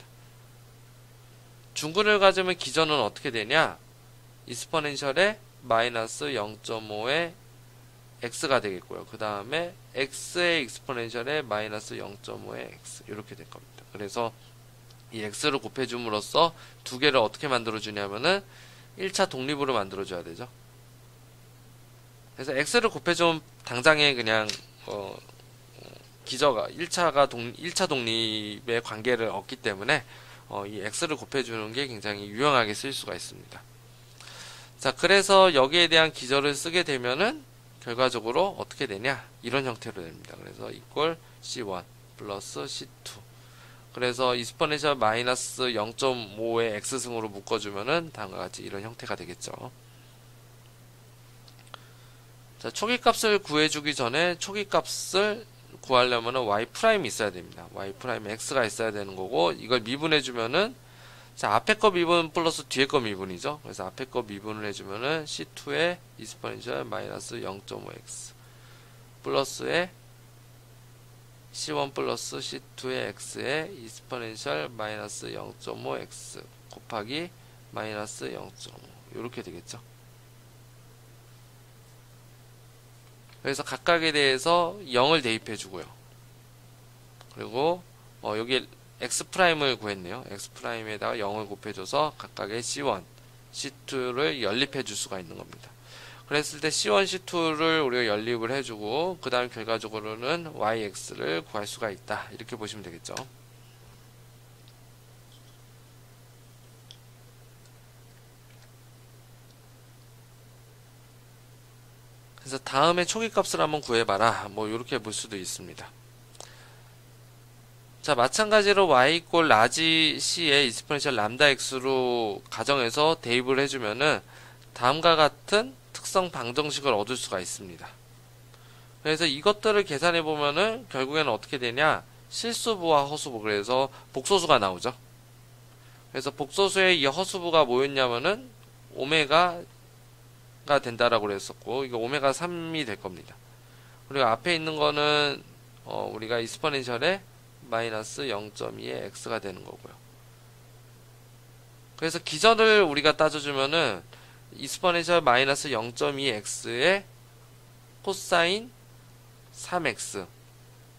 중근을 가지면 기전은 어떻게 되냐? 익스포넨셜에 마이너스 0.5의 x가 되겠고요. 그 다음에 x의 익스포넨셜에 마이너스 0.5의 x 이렇게 될 겁니다. 그래서 이 x를 곱해줌으로써 두 개를 어떻게 만들어주냐면은 1차 독립으로 만들어줘야 되죠. 그래서 x를 곱해주면 당장에 그냥 기저가 1차 독립의 관계를 얻기 때문에 이 x를 곱해주는 게 굉장히 유용하게 쓸 수가 있습니다. 자, 그래서 여기에 대한 기저를 쓰게 되면은 결과적으로 어떻게 되냐? 이런 형태로 됩니다. 그래서 이꼴 c1 플러스 c2. 그래서 익스포넨셜 마이너스 0.5의 x승으로 묶어주면은 다음과 같이 이런 형태가 되겠죠. 자, 초기값을 구해주기 전에 초기값을 구하려면은 y' 있어야 됩니다. y' x가 있어야 되는 거고, 이걸 미분해주면은, 자, 앞에 거 미분 플러스 뒤에 거 미분이죠. 그래서 앞에 거 미분을 해주면은 c2의 익스포넨셜 마이너스 0.5x 플러스의 c1 플러스 c2의 x의 익스포넨셜 마이너스 0.5x 곱하기 마이너스 0.5 이렇게 되겠죠. 그래서 각각에 대해서 0을 대입해 주고요. 그리고 여기 x'을 구했네요. x'에다가 0을 곱해줘서 각각의 c1, c2를 연립해 줄 수가 있는 겁니다. 그랬을 때 c1, c2를 우리가 연립을 해주고 그 다음 결과적으로는 yx를 구할 수가 있다. 이렇게 보시면 되겠죠. 그래서 다음에 초기값을 한번 구해봐라. 뭐 이렇게 볼 수도 있습니다. 자, 마찬가지로 y 이꼴 라지 c의 익스포넨셜 람다 x로 가정해서 대입을 해주면은 다음과 같은 특성 방정식을 얻을 수가 있습니다. 그래서 이것들을 계산해 보면은 결국에는 어떻게 되냐? 실수부와 허수부, 그래서 복소수가 나오죠. 그래서 복소수의 이 허수부가 뭐였냐면은 오메가가 된다라고 그랬었고, 이거 오메가 3이 될 겁니다. 그리고 앞에 있는 거는 우리가 익스포넨셜에 마이너스 0.2의 x가 되는 거고요. 그래서 기전을 우리가 따져주면은 익스포넨셜 마이너스 0.2x의 코사인 3x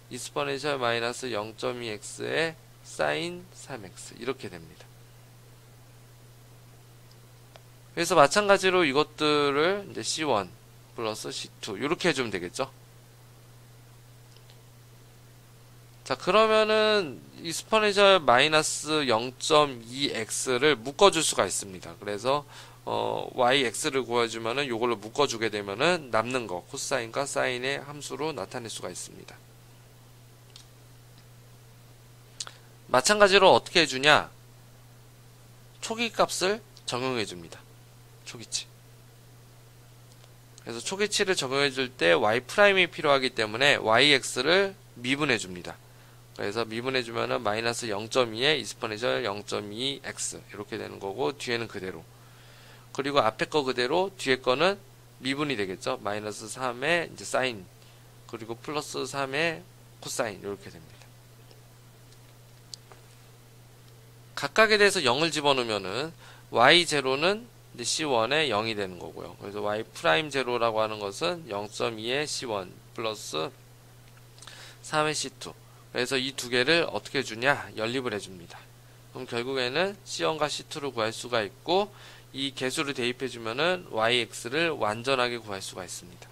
익스포넨셜 마이너스 0.2x의 사인 3x 이렇게 됩니다. 그래서 마찬가지로 이것들을 이제 c1 플러스 c2 이렇게 해주면 되겠죠. 자, 그러면은 익스포넨셜 마이너스 0.2x를 묶어줄 수가 있습니다. 그래서 yx를 구해주면은 요걸로 묶어주게 되면은 남는 거 코사인과 사인의 함수로 나타낼 수가 있습니다. 마찬가지로 어떻게 해주냐? 초기값을 적용해줍니다. 초기치. 그래서 초기치를 적용해줄 때 y' 필요하기 때문에 yx를 미분해줍니다. 그래서 미분해주면은 마이너스 0.2에 익스포넨셜 0.2x 이렇게 되는 거고, 뒤에는 그대로. 그리고 앞에 거 그대로, 뒤에 거는 미분이 되겠죠. 마이너스 3의 이제 사인, 그리고 플러스 3의 코사인 이렇게 됩니다. 각각에 대해서 0을 집어넣으면은 y0는 c1에 0이 되는 거고요. 그래서 y'0라고 하는 것은 0.2의 c1 플러스 3의 c2. 그래서 이 두 개를 어떻게 해주냐? 연립을 해줍니다. 그럼 결국에는 c1과 c2를 구할 수가 있고, 이 개수를 대입해주면은 yx를 완전하게 구할 수가 있습니다.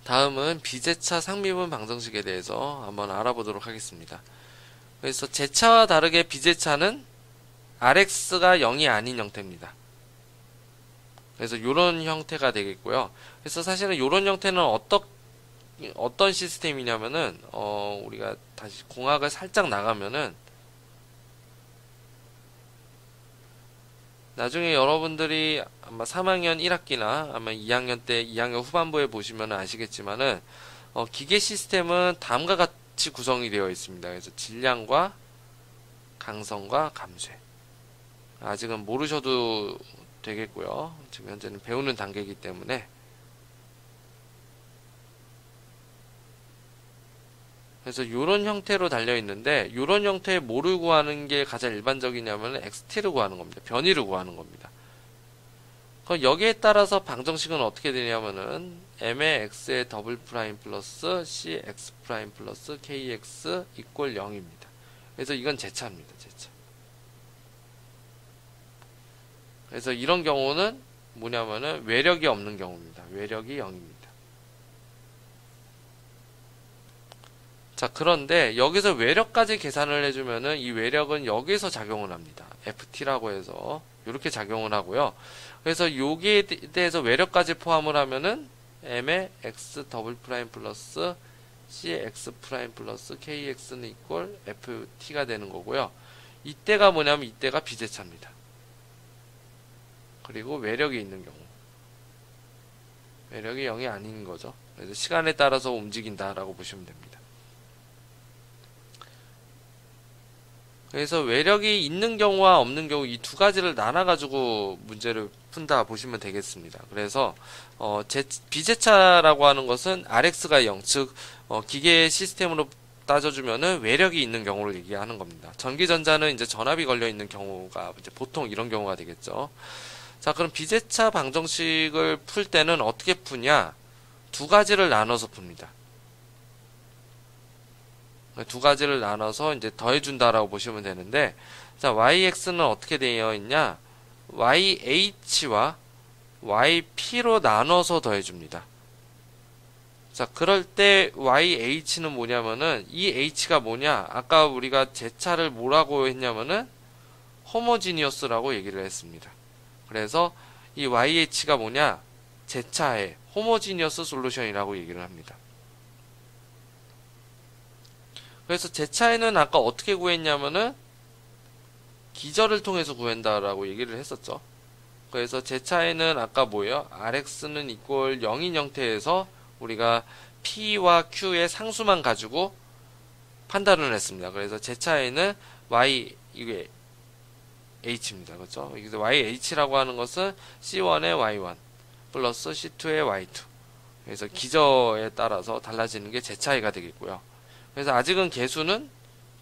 다음은 비제차 상미분 방정식에 대해서 한번 알아보도록 하겠습니다. 그래서 제차와 다르게 비제차는 rx가 0이 아닌 형태입니다. 그래서 이런 형태가 되겠고요. 그래서 사실은 이런 형태는 어떤 시스템이냐면은 우리가 다시 공학을 살짝 나가면은 나중에 여러분들이 아마 3학년 1학기나 아마 2학년 때 2학년 후반부에 보시면 아시겠지만은 기계 시스템은 다음과 같이 구성이 되어 있습니다. 그래서 질량과 강성과 감쇄. 아직은 모르셔도 되겠고요. 지금 현재는 배우는 단계이기 때문에. 그래서 이런 형태로 달려 있는데 이런 형태의 뭐를 구하는 게 가장 일반적이냐면 xt를 구하는 겁니다. 변이를 구하는 겁니다. 그럼 여기에 따라서 방정식은 어떻게 되냐면은 m의 x의 더블 프라임 플러스 c x 프라임 플러스 kx 이꼴 0입니다. 그래서 이건 제차입니다. 제차. 그래서 이런 경우는 뭐냐면은 외력이 없는 경우입니다. 외력이 0입니다. 자, 그런데 여기서 외력까지 계산을 해주면은 이 외력은 여기서 작용을 합니다. ft라고 해서 이렇게 작용을 하고요. 그래서 여기에 대해서 외력까지 포함을 하면은 m의 x 더블 프라임 플러스 c x 프라임 플러스 kx는 이꼴 ft가 되는 거고요. 이때가 뭐냐면 이때가 비제차입니다. 그리고 외력이 있는 경우, 외력이 0이 아닌 거죠. 그래서 시간에 따라서 움직인다라고 보시면 됩니다. 그래서 외력이 있는 경우와 없는 경우 이 두 가지를 나눠가지고 문제를 푼다 보시면 되겠습니다. 그래서 비제차라고 하는 것은 RX가 0, 즉 기계 시스템으로 따져주면은 외력이 있는 경우를 얘기하는 겁니다. 전기전자는 이제 전압이 걸려 있는 경우가 이제 보통 이런 경우가 되겠죠. 자, 그럼 비제차 방정식을 풀 때는 어떻게 푸냐? 두 가지를 나눠서 풉니다. 두 가지를 나눠서 이제 더해준다라고 보시면 되는데, 자, yx는 어떻게 되어 있냐? yh와 yp로 나눠서 더해줍니다. 자, 그럴 때 yh는 뭐냐면은, 이 h가 뭐냐? 아까 우리가 제차를 뭐라고 했냐면은, 호모지니어스라고 얘기를 했습니다. 그래서 이 yh가 뭐냐? 제차의 호모지니어스 솔루션이라고 얘기를 합니다. 그래서 제차에는 아까 어떻게 구했냐면은 기절을 통해서 구한다라고 얘기를 했었죠. 그래서 제차에는 아까 뭐예요? Rx는 이꼴 0인 형태에서 우리가 P와 Q의 상수만 가지고 판단을 했습니다. 그래서 제차에는 Y 이게 H입니다. 그렇죠? 여기서 YH라고 하는 것은 C1의 Y1 플러스 C2의 Y2. 그래서 기저에 따라서 달라지는 게 제차이가 되겠고요. 그래서 아직은 개수는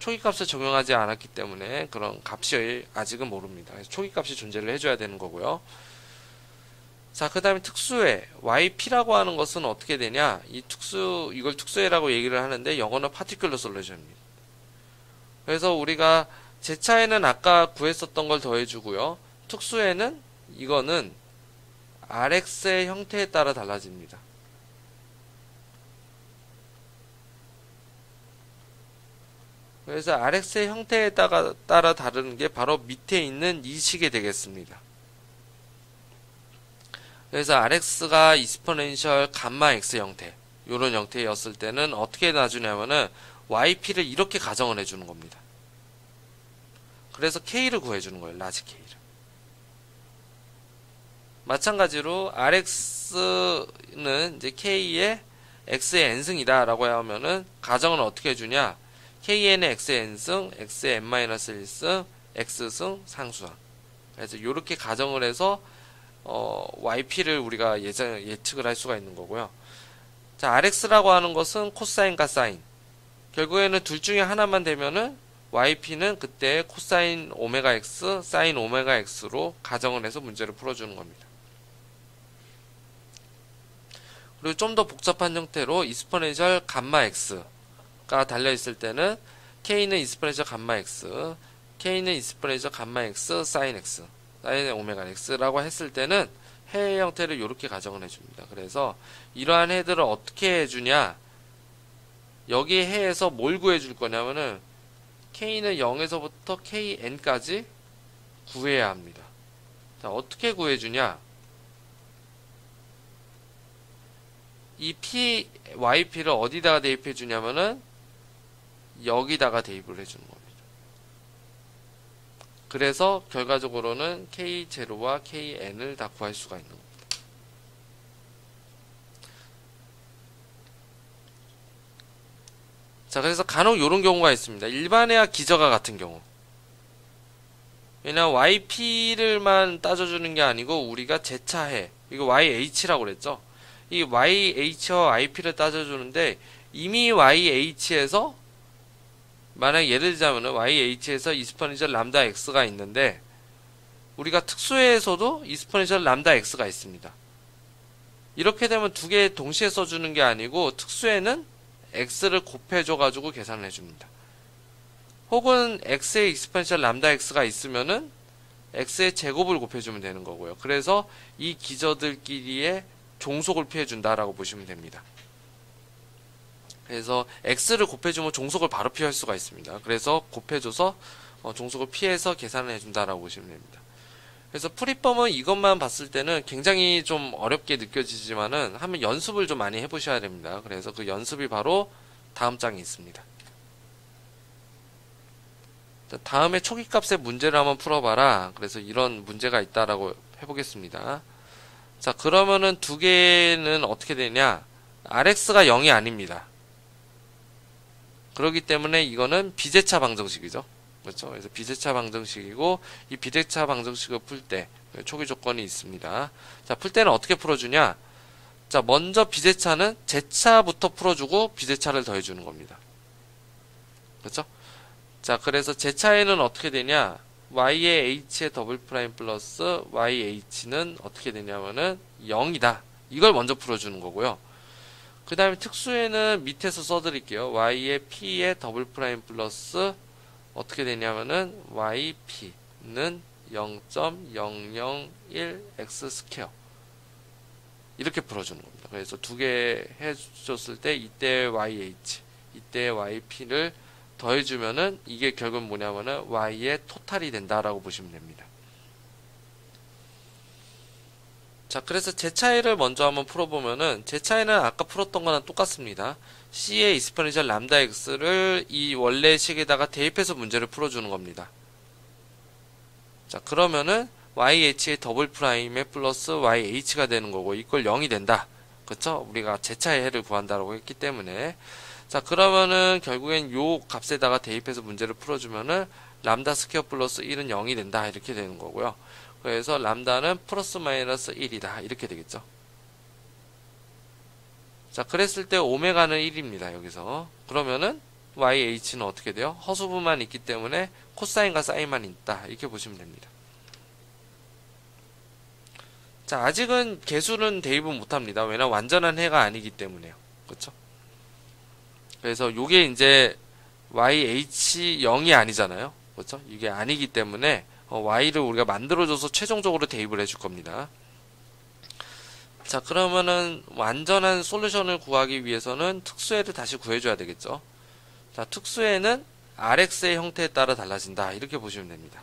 초기값을 적용하지 않았기 때문에 그런 값이 아직은 모릅니다. 그래서 초기값이 존재를 해줘야 되는 거고요. 자, 그 다음에 특수해. YP라고 하는 것은 어떻게 되냐? 이걸 특수해라고 얘기를 하는데 영어는 particular solution입니다. 그래서 우리가 제차에는 아까 구했었던 걸 더해주고요. 특수해는 이거는 RX의 형태에 따라 달라집니다. 그래서 RX의 형태에 따라 다르는 게 바로 밑에 있는 이 식이 되겠습니다. 그래서 RX가 이스포넨셜 감마 X 형태, 요런 형태였을 때는 어떻게 놔주냐면은 YP를 이렇게 가정을 해주는 겁니다. 그래서 K를 구해주는 거예요. 라지 K를. 마찬가지로 RX는 이제 K의 X의 n승이다 라고 하면은 가정을 어떻게 해주냐? KN의 X의 n승, X의 n-1승, X승, 상수항. 그래서 이렇게 가정을 해서 YP를 우리가 예측을 할 수가 있는 거고요. 자, RX라고 하는 것은 코사인과 사인. 결국에는 둘 중에 하나만 되면은 YP는 그때 코사인 오메가 X, 사인 오메가 X로 가정을 해서 문제를 풀어주는 겁니다. 그리고 좀 더 복잡한 형태로 이스포넨셜 감마 X가 달려있을 때는 K는 이스포넨셜 감마 X, K는 이스포넨셜 감마 X, 사인 X, 사인 오메가 X라고 했을 때는 해 형태를 이렇게 가정을 해줍니다. 그래서 이러한 해들을 어떻게 해주냐? 여기 해에서 뭘 구해줄 거냐면은 K는 0에서부터 KN까지 구해야 합니다. 자, 어떻게 구해주냐? 이 yp를 어디다가 대입해 주냐면은 여기다가 대입을 해주는 겁니다. 그래서 결과적으로는 k0와 kn을 다 구할 수가 있는 겁니다. 자, 그래서 간혹 이런 경우가 있습니다. 일반회와 기저가 같은 경우. 왜냐면 yp를만 따져주는 게 아니고 우리가 제차해, 이거 yh라고 그랬죠. 이 yh와 yp를 따져주는데 이미 yh에서 만약 예를 들자면은 yh에서 이스퍼니셜 람다 x가 있는데 우리가 특수회에서도 이스퍼니셜 람다 x가 있습니다. 이렇게 되면 두 개 동시에 써주는 게 아니고 특수회는 x를 곱해줘 가지고 계산을 해줍니다. 혹은 x에 익스펜셜 람다 x가 있으면은 x의 제곱을 곱해주면 되는 거고요. 그래서 이 기저들끼리의 종속을 피해준다라고 보시면 됩니다. 그래서 x를 곱해주면 종속을 바로 피할 수가 있습니다. 그래서 곱해줘서 종속을 피해서 계산을 해준다라고 보시면 됩니다. 그래서 풀이법은 이것만 봤을 때는 굉장히 좀 어렵게 느껴지지만은 한번 연습을 좀 많이 해보셔야 됩니다. 그래서 그 연습이 바로 다음 장에 있습니다. 자, 다음에 초기값의 문제를 한번 풀어봐라. 그래서 이런 문제가 있다라고 해보겠습니다. 자, 그러면은 두 개는 어떻게 되냐? Rx가 0이 아닙니다. 그렇기 때문에 이거는 비제차 방정식이죠. 그렇죠? 그래서 비제차 방정식이고, 이 비제차 방정식을 풀 때 초기 조건이 있습니다. 자, 풀 때는 어떻게 풀어주냐? 자, 먼저 비제차는 제차부터 풀어주고 비제차를 더해주는 겁니다. 그렇죠? 자, 그래서 제차에는 어떻게 되냐? y의 h의 더블 프라임 플러스 yh는 어떻게 되냐면은 0이다. 이걸 먼저 풀어주는 거고요. 그 다음에 특수에는 밑에서 써드릴게요. y의 p의 더블 프라임 플러스 어떻게 되냐면은 yp는 0.001x 스퀘어. 이렇게 풀어주는 겁니다. 그래서 두 개 해줬을 때 이때 yh, 이때 yp를 더해주면은 이게 결국 뭐냐면은 y의 토탈이 된다라고 보시면 됩니다. 자, 그래서 제차이를 먼저 한번 풀어보면은 제차이는 아까 풀었던 거랑 똑같습니다. C의 이스퍼니셜 람다 x를 이 원래 식에다가 대입해서 문제를 풀어주는 겁니다. 자, 그러면은 yh의 더블 프라임에 플러스 yh가 되는 거고 이걸 0이 된다. 그쵸? 우리가 제차의 해를 구한다라고 했기 때문에. 자, 그러면은 결국엔 요 값에다가 대입해서 문제를 풀어주면은 람다 스퀘어 플러스 1은 0이 된다. 이렇게 되는 거고요. 그래서 람다는 플러스 마이너스 1이다. 이렇게 되겠죠. 자, 그랬을 때 오메가는 1입니다. 여기서. 그러면은 yh는 어떻게 돼요? 허수부만 있기 때문에 코사인과 사인만 있다. 이렇게 보시면 됩니다. 자, 아직은 개수는 대입은 못합니다. 왜냐면 완전한 해가 아니기 때문에요. 그렇죠? 그래서 요게 이제 yh 0이 아니잖아요. 그렇죠? 이게 아니기 때문에 y를 우리가 만들어줘서 최종적으로 대입을 해줄 겁니다. 자, 그러면은 완전한 솔루션을 구하기 위해서는 특수해를 다시 구해줘야 되겠죠. 자, 특수해는 rx의 형태에 따라 달라진다. 이렇게 보시면 됩니다.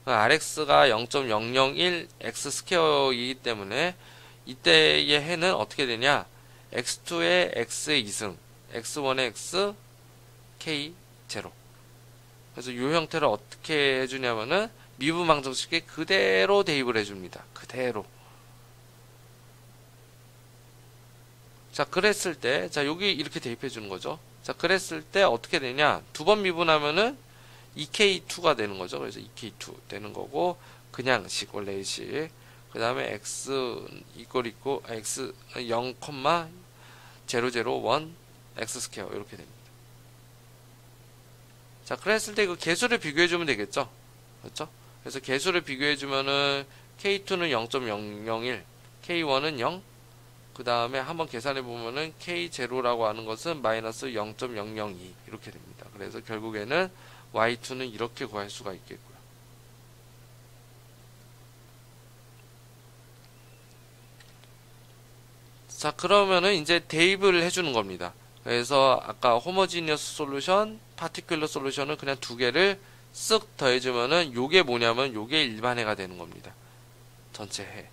rx가 0.001 x 스퀘어이기 때문에 이때의 해는 어떻게 되냐? x2의 x의 2승, x1의 x, k, 0. 그래서 이 형태를 어떻게 해주냐면은 미분 방정식에 그대로 대입을 해줍니다. 그대로. 자, 그랬을 때, 자, 여기 이렇게 대입해 주는 거죠. 자, 그랬을 때 어떻게 되냐? 두 번 미분하면은 2k2가 되는 거죠. 그래서 2k2 되는 거고, 그냥 식, 원래의 식. 그 다음에 x 있고, x 0,001 x 스퀘어. 이렇게 됩니다. 자, 그랬을 때 그 개수를 비교해주면 되겠죠. 그렇죠? 그래서 개수를 비교해주면은 k2는 0.001, k1은 0, 그 다음에 한번 계산해보면은 k0라고 하는 것은 마이너스 0.002 이렇게 됩니다. 그래서 결국에는 y2는 이렇게 구할 수가 있겠고요. 자, 그러면은 이제 대입을 해주는 겁니다. 그래서 아까 호모지니어스 솔루션, 파티큘러 솔루션을 그냥 두 개를 쓱 더해주면은 요게 뭐냐면 요게 일반해가 되는 겁니다. 전체 해.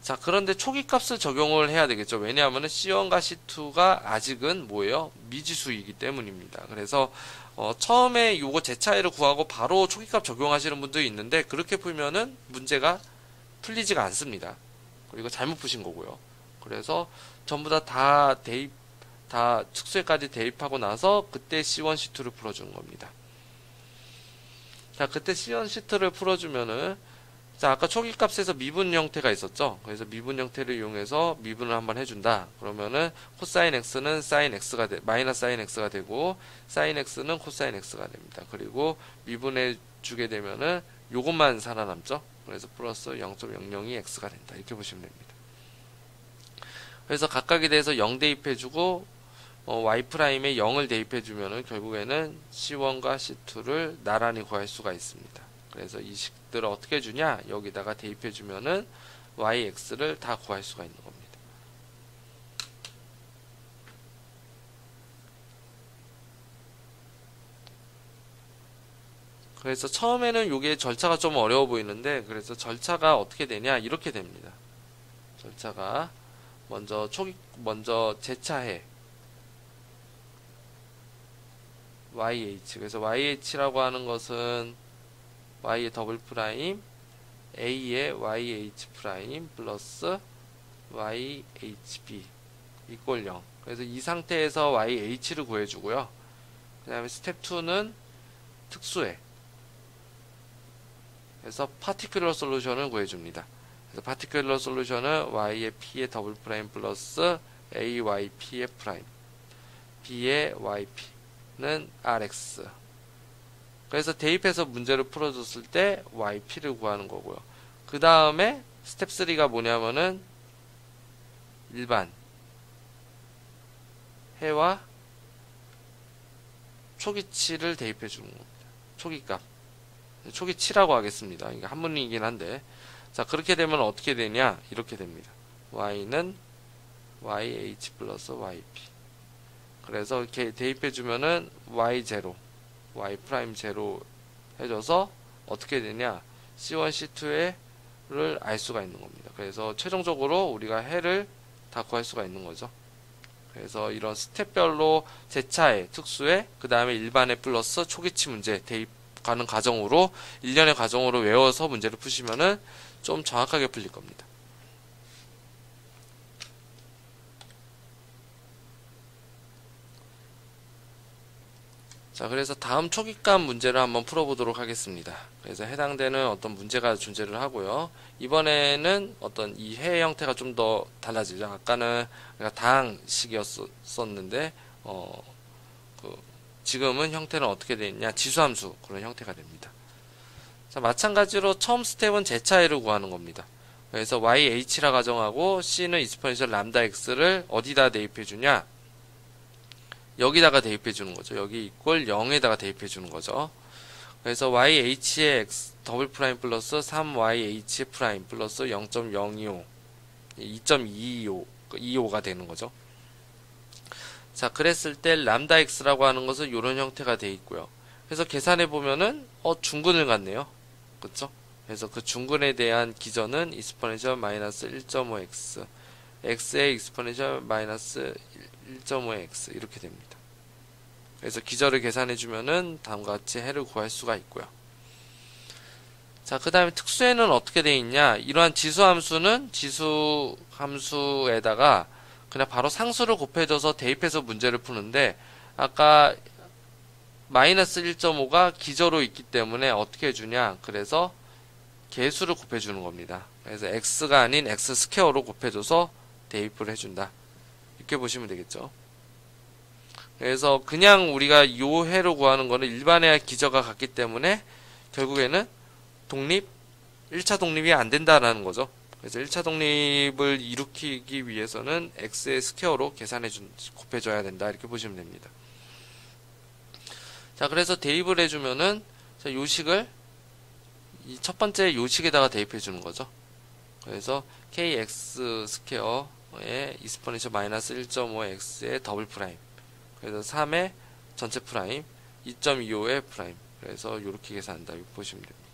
자, 그런데 초기 값을 적용을 해야 되겠죠. 왜냐하면 C1과 C2가 아직은 뭐예요? 미지수이기 때문입니다. 그래서 처음에 요거 제 차이를 구하고 바로 초기 값 적용하시는 분도 있는데, 그렇게 풀면은 문제가 풀리지가 않습니다. 그리고 잘못 푸신 거고요. 그래서 전부 다 특수에까지 대입하고 나서 그때 C1, C2를 풀어주는 겁니다. 자, 그때 C1, C2를 풀어주면은, 자, 아까 초기 값에서 미분 형태가 있었죠. 그래서 미분 형태를 이용해서 미분을 한번 해준다. 그러면은 코사인 x는 사인 x가 마이너스 사인 x가 되고, 사인 x는 코사인 x가 됩니다. 그리고 미분해 주게 되면은 요것만 살아남죠. 그래서 플러스 0.002x가 된다. 이렇게 보시면 됩니다. 그래서 각각에 대해서 0 대입해주고, y'에 0을 대입해주면은 결국에는 C1과 C2를 나란히 구할 수가 있습니다. 그래서 이 식들을 어떻게 주냐? 여기다가 대입해주면은 yx를 다 구할 수가 있는 겁니다. 그래서 처음에는 이게 절차가 좀 어려워 보이는데, 그래서 절차가 어떻게 되냐? 이렇게 됩니다. 절차가 먼저 제차해 YH. 그래서 YH라고 하는 것은 Y의 더블 프라임 A의 YH 프라임 플러스 YHB 이꼴 0. 그래서 이 상태에서 YH를 구해주고요. 그 다음에 스텝 2는 특수해. 그래서 파티큘러 솔루션을 구해줍니다. 그래서 파티큘러 솔루션은 Y의 P의 더블 프라임 플러스 AYP의 프라임 B의 YP는 RX. 그래서 대입해서 문제를 풀어줬을 때 YP를 구하는 거고요. 그 다음에 스텝 3가 뭐냐면은 일반 해와 초기치를 대입해 주는 겁니다. 초기값. 초기치라고 하겠습니다. 이게 한문이긴 한데. 자, 그렇게 되면 어떻게 되냐? 이렇게 됩니다. Y는 YH 플러스 YP. 그래서 이렇게 대입해 주면은 Y0. y 프라임 제로 해줘서 어떻게 되냐? C1, C2를 알 수가 있는 겁니다. 그래서 최종적으로 우리가 해를 다 구할 수가 있는 거죠. 그래서 이런 스텝별로 제차에, 특수에, 그 다음에 일반에 플러스 초기치 문제 대입하는 과정으로, 일련의 과정으로 외워서 문제를 푸시면은 좀 정확하게 풀릴 겁니다. 자, 그래서 다음 초기값 문제를 한번 풀어보도록 하겠습니다. 그래서 해당되는 어떤 문제가 존재를 하고요. 이번에는 어떤 이 해 형태가 좀 더 달라지죠. 아까는 다항식이었었는데, 지금은 형태는 어떻게 되어 있냐? 지수함수, 그런 형태가 됩니다. 자, 마찬가지로 처음 스텝은 제차이를 구하는 겁니다. 그래서 yh라 가정하고, c는 익스포넨셜 람다 x를 어디다 대입해 주냐? 여기다가 대입해 주는 거죠. 여기 이꼴 0에다가 대입해 주는 거죠. 그래서 YH의 X 더블 프라임 플러스 3YH 프라임 플러스 0.025 2.225가 되는 거죠. 자, 그랬을 때 람다 X라고 하는 것은 이런 형태가 되어 있고요. 그래서 계산해 보면은 중근을 갖네요. 그렇죠? 그래서 그 중근에 대한 기전은 익스포넨셜 마이너스 1.5x x의 익스포넨셜 마이너스 1.5x 이렇게 됩니다. 그래서 기저를 계산해 주면은 다음과 같이 해를 구할 수가 있고요. 자, 그 다음에 특수에는 어떻게 되어 있냐? 이러한 지수함수는 지수함수에다가 그냥 바로 상수를 곱해줘서 대입해서 문제를 푸는데, 아까 마이너스 1.5가 기저로 있기 때문에 어떻게 해주냐? 그래서 개수를 곱해주는 겁니다. 그래서 x가 아닌 x 스퀘어로 곱해줘서 대입을 해준다. 이렇게 보시면 되겠죠. 그래서 그냥 우리가 요 해로 구하는 거는 일반의 기저가 같기 때문에 결국에는 1차 독립이 안 된다라는 거죠. 그래서 1차 독립을 일으키기 위해서는 x의 스퀘어로 곱해줘야 된다. 이렇게 보시면 됩니다. 자, 그래서 대입을 해주면은, 자, 요식을 이 첫 번째 요식에다가 대입해 주는 거죠. 그래서 kx 스퀘어에 익스포넨셜 마이너스 1.5x의 더블 프라임. 그래서 3의 전체 프라임, 2.25의 프라임. 그래서 이렇게 계산한다. 이렇게 보시면 됩니다.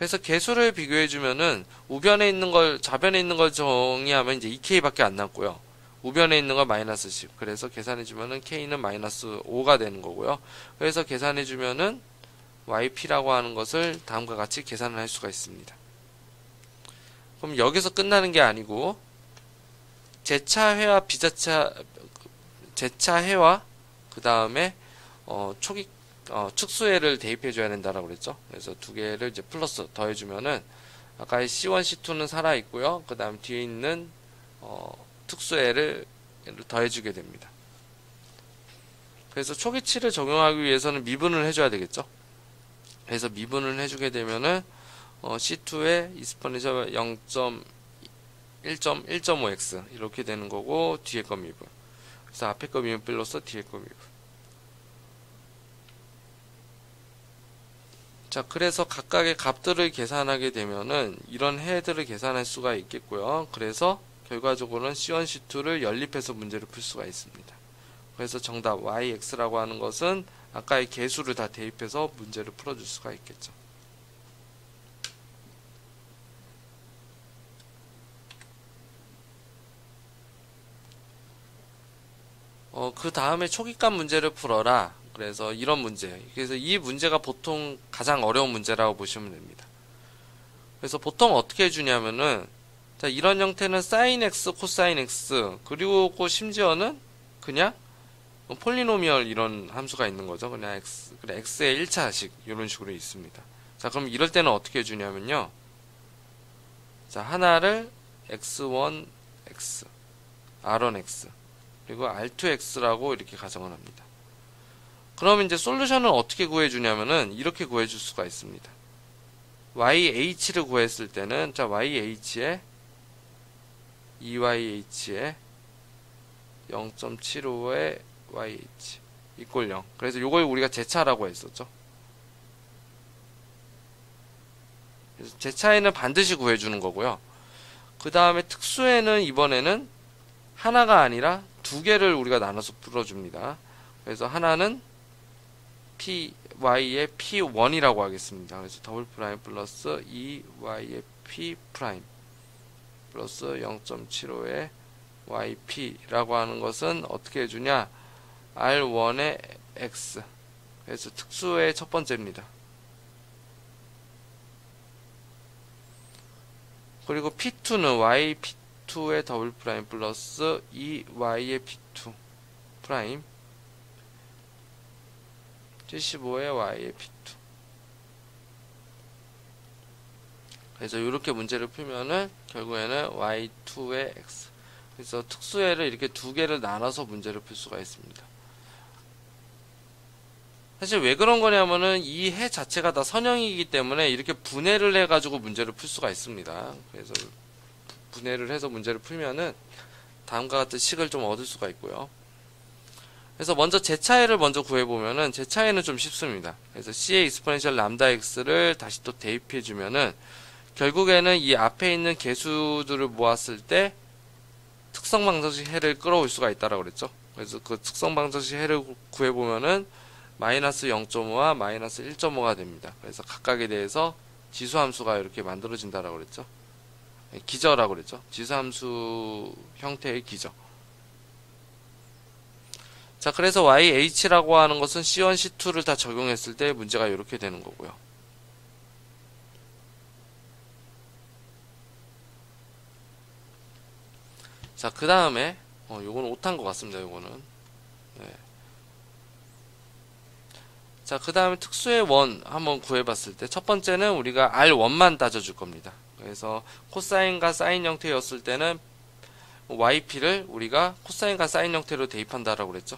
그래서 개수를 비교해주면은 우변에 있는 걸, 좌변에 있는 걸 정의하면 이제 2K밖에 안 남고요. 우변에 있는 건 마이너스 10. 그래서 계산해주면은 K는 마이너스 5가 되는 거고요. 그래서 계산해주면은 YP라고 하는 것을 다음과 같이 계산을 할 수가 있습니다. 그럼 여기서 끝나는 게 아니고, 제차회와 제차회와 그 다음에 축수회를 대입해줘야 된다라고 그랬죠. 그래서 두 개를 이제 플러스 더해주면은 아까 C1, C2는 살아있고요. 그 다음 뒤에 있는 특수회를 더해주게 됩니다. 그래서 초기치를 적용하기 위해서는 미분을 해줘야 되겠죠. 그래서 미분을 해주게 되면은 C2의 이스퍼니셔 0.1.5x 이렇게 되는 거고, 뒤에 거 미분. 그래서 앞에 거 미분 플러스 뒤에 거 미분. 자, 그래서 각각의 값들을 계산하게 되면은 이런 해들을 계산할 수가 있겠고요. 그래서 결과적으로는 C1, C2를 연립해서 문제를 풀 수가 있습니다. 그래서 정답 YX라고 하는 것은 아까의 개수를 다 대입해서 문제를 풀어줄 수가 있겠죠. 그 다음에 초기값 문제를 풀어라. 그래서 이런 문제. 그래서 이 문제가 보통 가장 어려운 문제라고 보시면 됩니다. 그래서 보통 어떻게 해주냐면은, 자, 이런 형태는 sin x, 코사인 x, 그리고 심지어는 그냥 폴리노미얼 이런 함수가 있는 거죠. 그냥 그래, x의 1차식 이런 식으로 있습니다. 자, 그럼 이럴 때는 어떻게 해주냐면요. 자, 하나를 x1, x, r1, x, 그리고 r2x라고 이렇게 가정을 합니다. 그럼 이제 솔루션을 어떻게 구해주냐면은 이렇게 구해줄 수가 있습니다. YH를 구했을 때는, 자, YH에 2YH에 0.75의 YH 이꼴 0. 그래서 요걸 우리가 제차라고 했었죠. 그래서 제차에는 반드시 구해주는 거고요. 그 다음에 특수에는 이번에는 하나가 아니라 두 개를 우리가 나눠서 풀어줍니다. 그래서 하나는 Y의 P1이라고 하겠습니다. 그래서 더블 프라임 플러스 2Y의 P 프라임 플러스 0.75의 YP라고 하는 것은 어떻게 해주냐? R1의 X. 그래서 특수의 첫 번째입니다. 그리고 P2는 Y P2의 더블 프라임 플러스 2Y의 P2 프라임 75의 Y의 P2. 그래서 이렇게 문제를 풀면은 결국에는 Y2의 X. 그래서 특수해를 이렇게 두 개를 나눠서 문제를 풀 수가 있습니다. 사실 왜 그런 거냐면은 이 해 자체가 다 선형이기 때문에 이렇게 분해를 해가지고 문제를 풀 수가 있습니다. 그래서 분해를 해서 문제를 풀면은 다음과 같은 식을 좀 얻을 수가 있고요. 그래서 먼저 제차해를 먼저 구해보면은 제차해는 좀 쉽습니다. 그래서 C의 exponential 람다 x를 다시 또 대입해주면은 결국에는 이 앞에 있는 개수들을 모았을 때 특성 방정식 해를 끌어올 수가 있다라고 그랬죠. 그래서 그 특성 방정식 해를 구해보면은 마이너스 0.5와 마이너스 1.5가 됩니다. 그래서 각각에 대해서 지수함수가 이렇게 만들어진다라고 그랬죠. 기저라고 그랬죠. 지수함수 형태의 기저. 자, 그래서 YH라고 하는 것은 C1, C2를 다 적용했을 때 문제가 이렇게 되는 거고요. 자, 그 다음에 요거는 오타인 것 같습니다. 요거는. 네. 자, 그 다음에 특수의 원 한번 구해봤을 때 첫 번째는 우리가 R1만 따져줄 겁니다. 그래서 코사인과 사인 형태였을 때는 YP를 우리가 코사인과 사인 형태로 대입한다라고 그랬죠.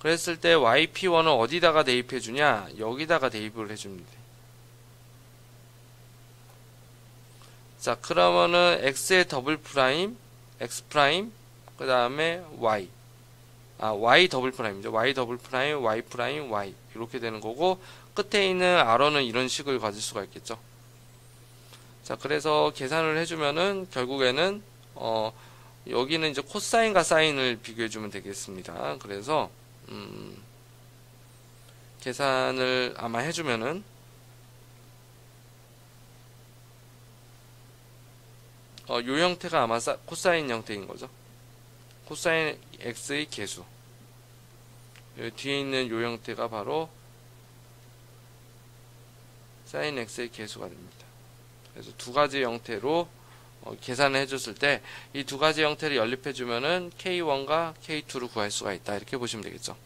그랬을 때 YP1은 어디다가 대입해주냐? 여기다가 대입을 해줍니다. 자, 그러면은 X의 더블 프라임, X 프라임, 그 다음에 Y. Y 더블 프라임이죠. Y 더블 프라임, Y 프라임, Y. 이렇게 되는 거고, 끝에 있는 R어는 이런 식을 가질 수가 있겠죠. 자, 그래서 계산을 해주면은, 결국에는, 여기는 이제 코사인과 사인을 비교해주면 되겠습니다. 그래서, 계산을 아마 해주면은, 요 형태가 아마 코사인 형태인 거죠. 코사인 x의 계수. 뒤에 있는 요 형태가 바로 사인 x의 계수가 됩니다. 그래서 두 가지 형태로 계산을 해줬을 때 이 두 가지 형태를 연립해주면은 K1과 K2를 구할 수가 있다. 이렇게 보시면 되겠죠.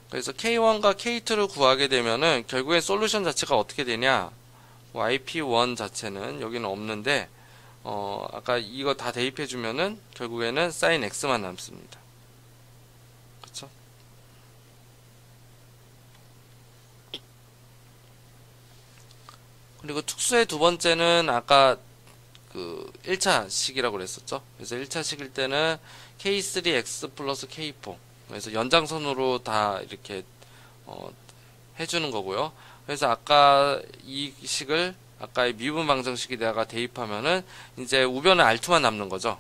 그래서 K1과 K2를 구하게 되면은 결국에 솔루션 자체가 어떻게 되냐? YP1 자체는 여기는 없는데 아까 이거 다 대입해주면은 결국에는 sin x만 남습니다. 그쵸? 그리고 특수의 두 번째는 아까 그 1차식이라고 그랬었죠. 그래서 1차식일 때는 K3x 플러스 K4. 그래서 연장선으로 다 이렇게 해주는 거고요. 그래서 아까 이 식을 아까의 미분 방정식에다가 대입하면은 이제 우변은 R2만 남는 거죠.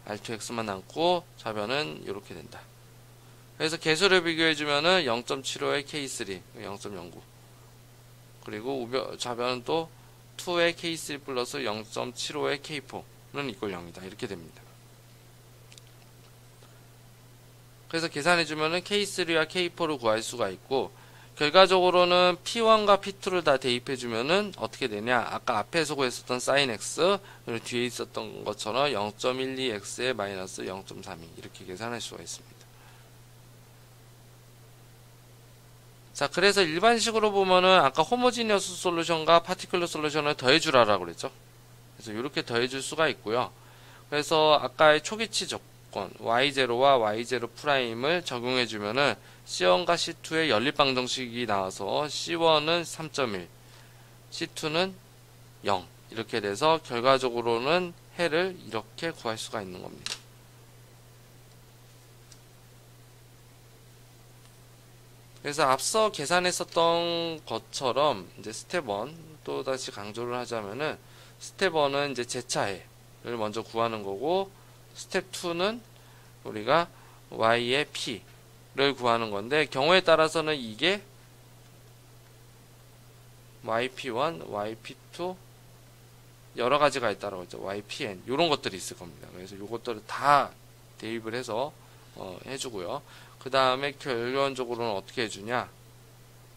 R2x만 남고 좌변은 이렇게 된다. 그래서 개수를 비교해주면은 0.75의 K3, 0.09. 그리고 좌변은 또 2의 K3 플러스 0.75의 K4는 이꼴 0이다. 이렇게 됩니다. 그래서 계산해주면은 K3와 K4를 구할 수가 있고, 결과적으로는 P1과 P2를 다 대입해주면은 어떻게 되냐? 아까 앞에서 구했었던 sin x, 그리고 뒤에 있었던 것처럼 0.12x에 마이너스 0.32 이렇게 계산할 수가 있습니다. 자, 그래서 일반식으로 보면은 아까 호모지니어스 솔루션과 파티큘러 솔루션을 더해주라라고 그랬죠. 그래서 이렇게 더해줄 수가 있고요. 그래서 아까의 초기치 조건 y0와 y0'을 적용해주면은 C1과 C2의 연립방정식이 나와서 C1은 3.1, C2는 0 이렇게 돼서 결과적으로는 해를 이렇게 구할 수가 있는 겁니다. 그래서 앞서 계산했었던 것처럼 이제 스텝 1 또 다시 강조를 하자면은 스텝 1은 이제 제차해를 먼저 구하는 거고, 스텝 2는 우리가 y의 p를 구하는 건데, 경우에 따라서는 이게 yp1, yp2 여러 가지가 있다라고 했죠. ypn 이런 것들이 있을 겁니다. 그래서 이것들을 다 대입을 해서 해주고요. 그 다음에 결론적으로는 어떻게 해주냐?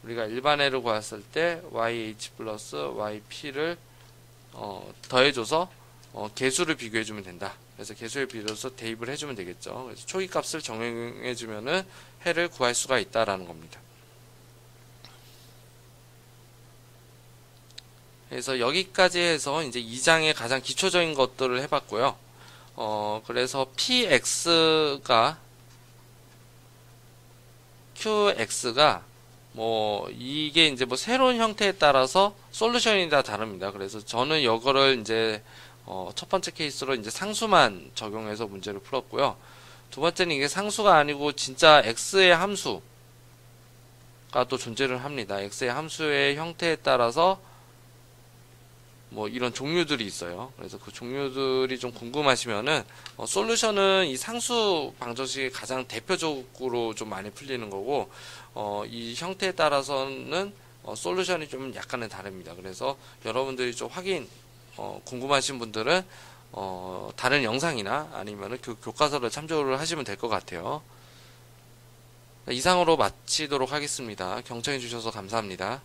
우리가 일반해를 구했을 때 yh 플러스 yp를 더해줘서 개수를 비교해주면 된다. 그래서 개수를 비교해서 대입을 해주면 되겠죠. 그래서 초기값을 정해주면은 해를 구할 수가 있다라는 겁니다. 그래서 여기까지 해서 이제 2장의 가장 기초적인 것들을 해봤고요. 그래서 px가 qx가 뭐 이게 이제 뭐 새로운 형태에 따라서 솔루션이 다 다릅니다. 그래서 저는 이거를 이제 첫 번째 케이스로 이제 상수만 적용해서 문제를 풀었고요. 두 번째는 이게 상수가 아니고 진짜 x의 함수가 또 존재를 합니다. x의 함수의 형태에 따라서 뭐 이런 종류들이 있어요. 그래서 그 종류들이 좀 궁금하시면은 솔루션은 이 상수 방정식이 가장 대표적으로 좀 많이 풀리는 거고, 이 형태에 따라서는 솔루션이 좀 약간은 다릅니다. 그래서 여러분들이 좀 궁금하신 분들은 다른 영상이나 아니면은 그 교과서를 참조를 하시면 될 것 같아요. 이상으로 마치도록 하겠습니다. 경청해 주셔서 감사합니다.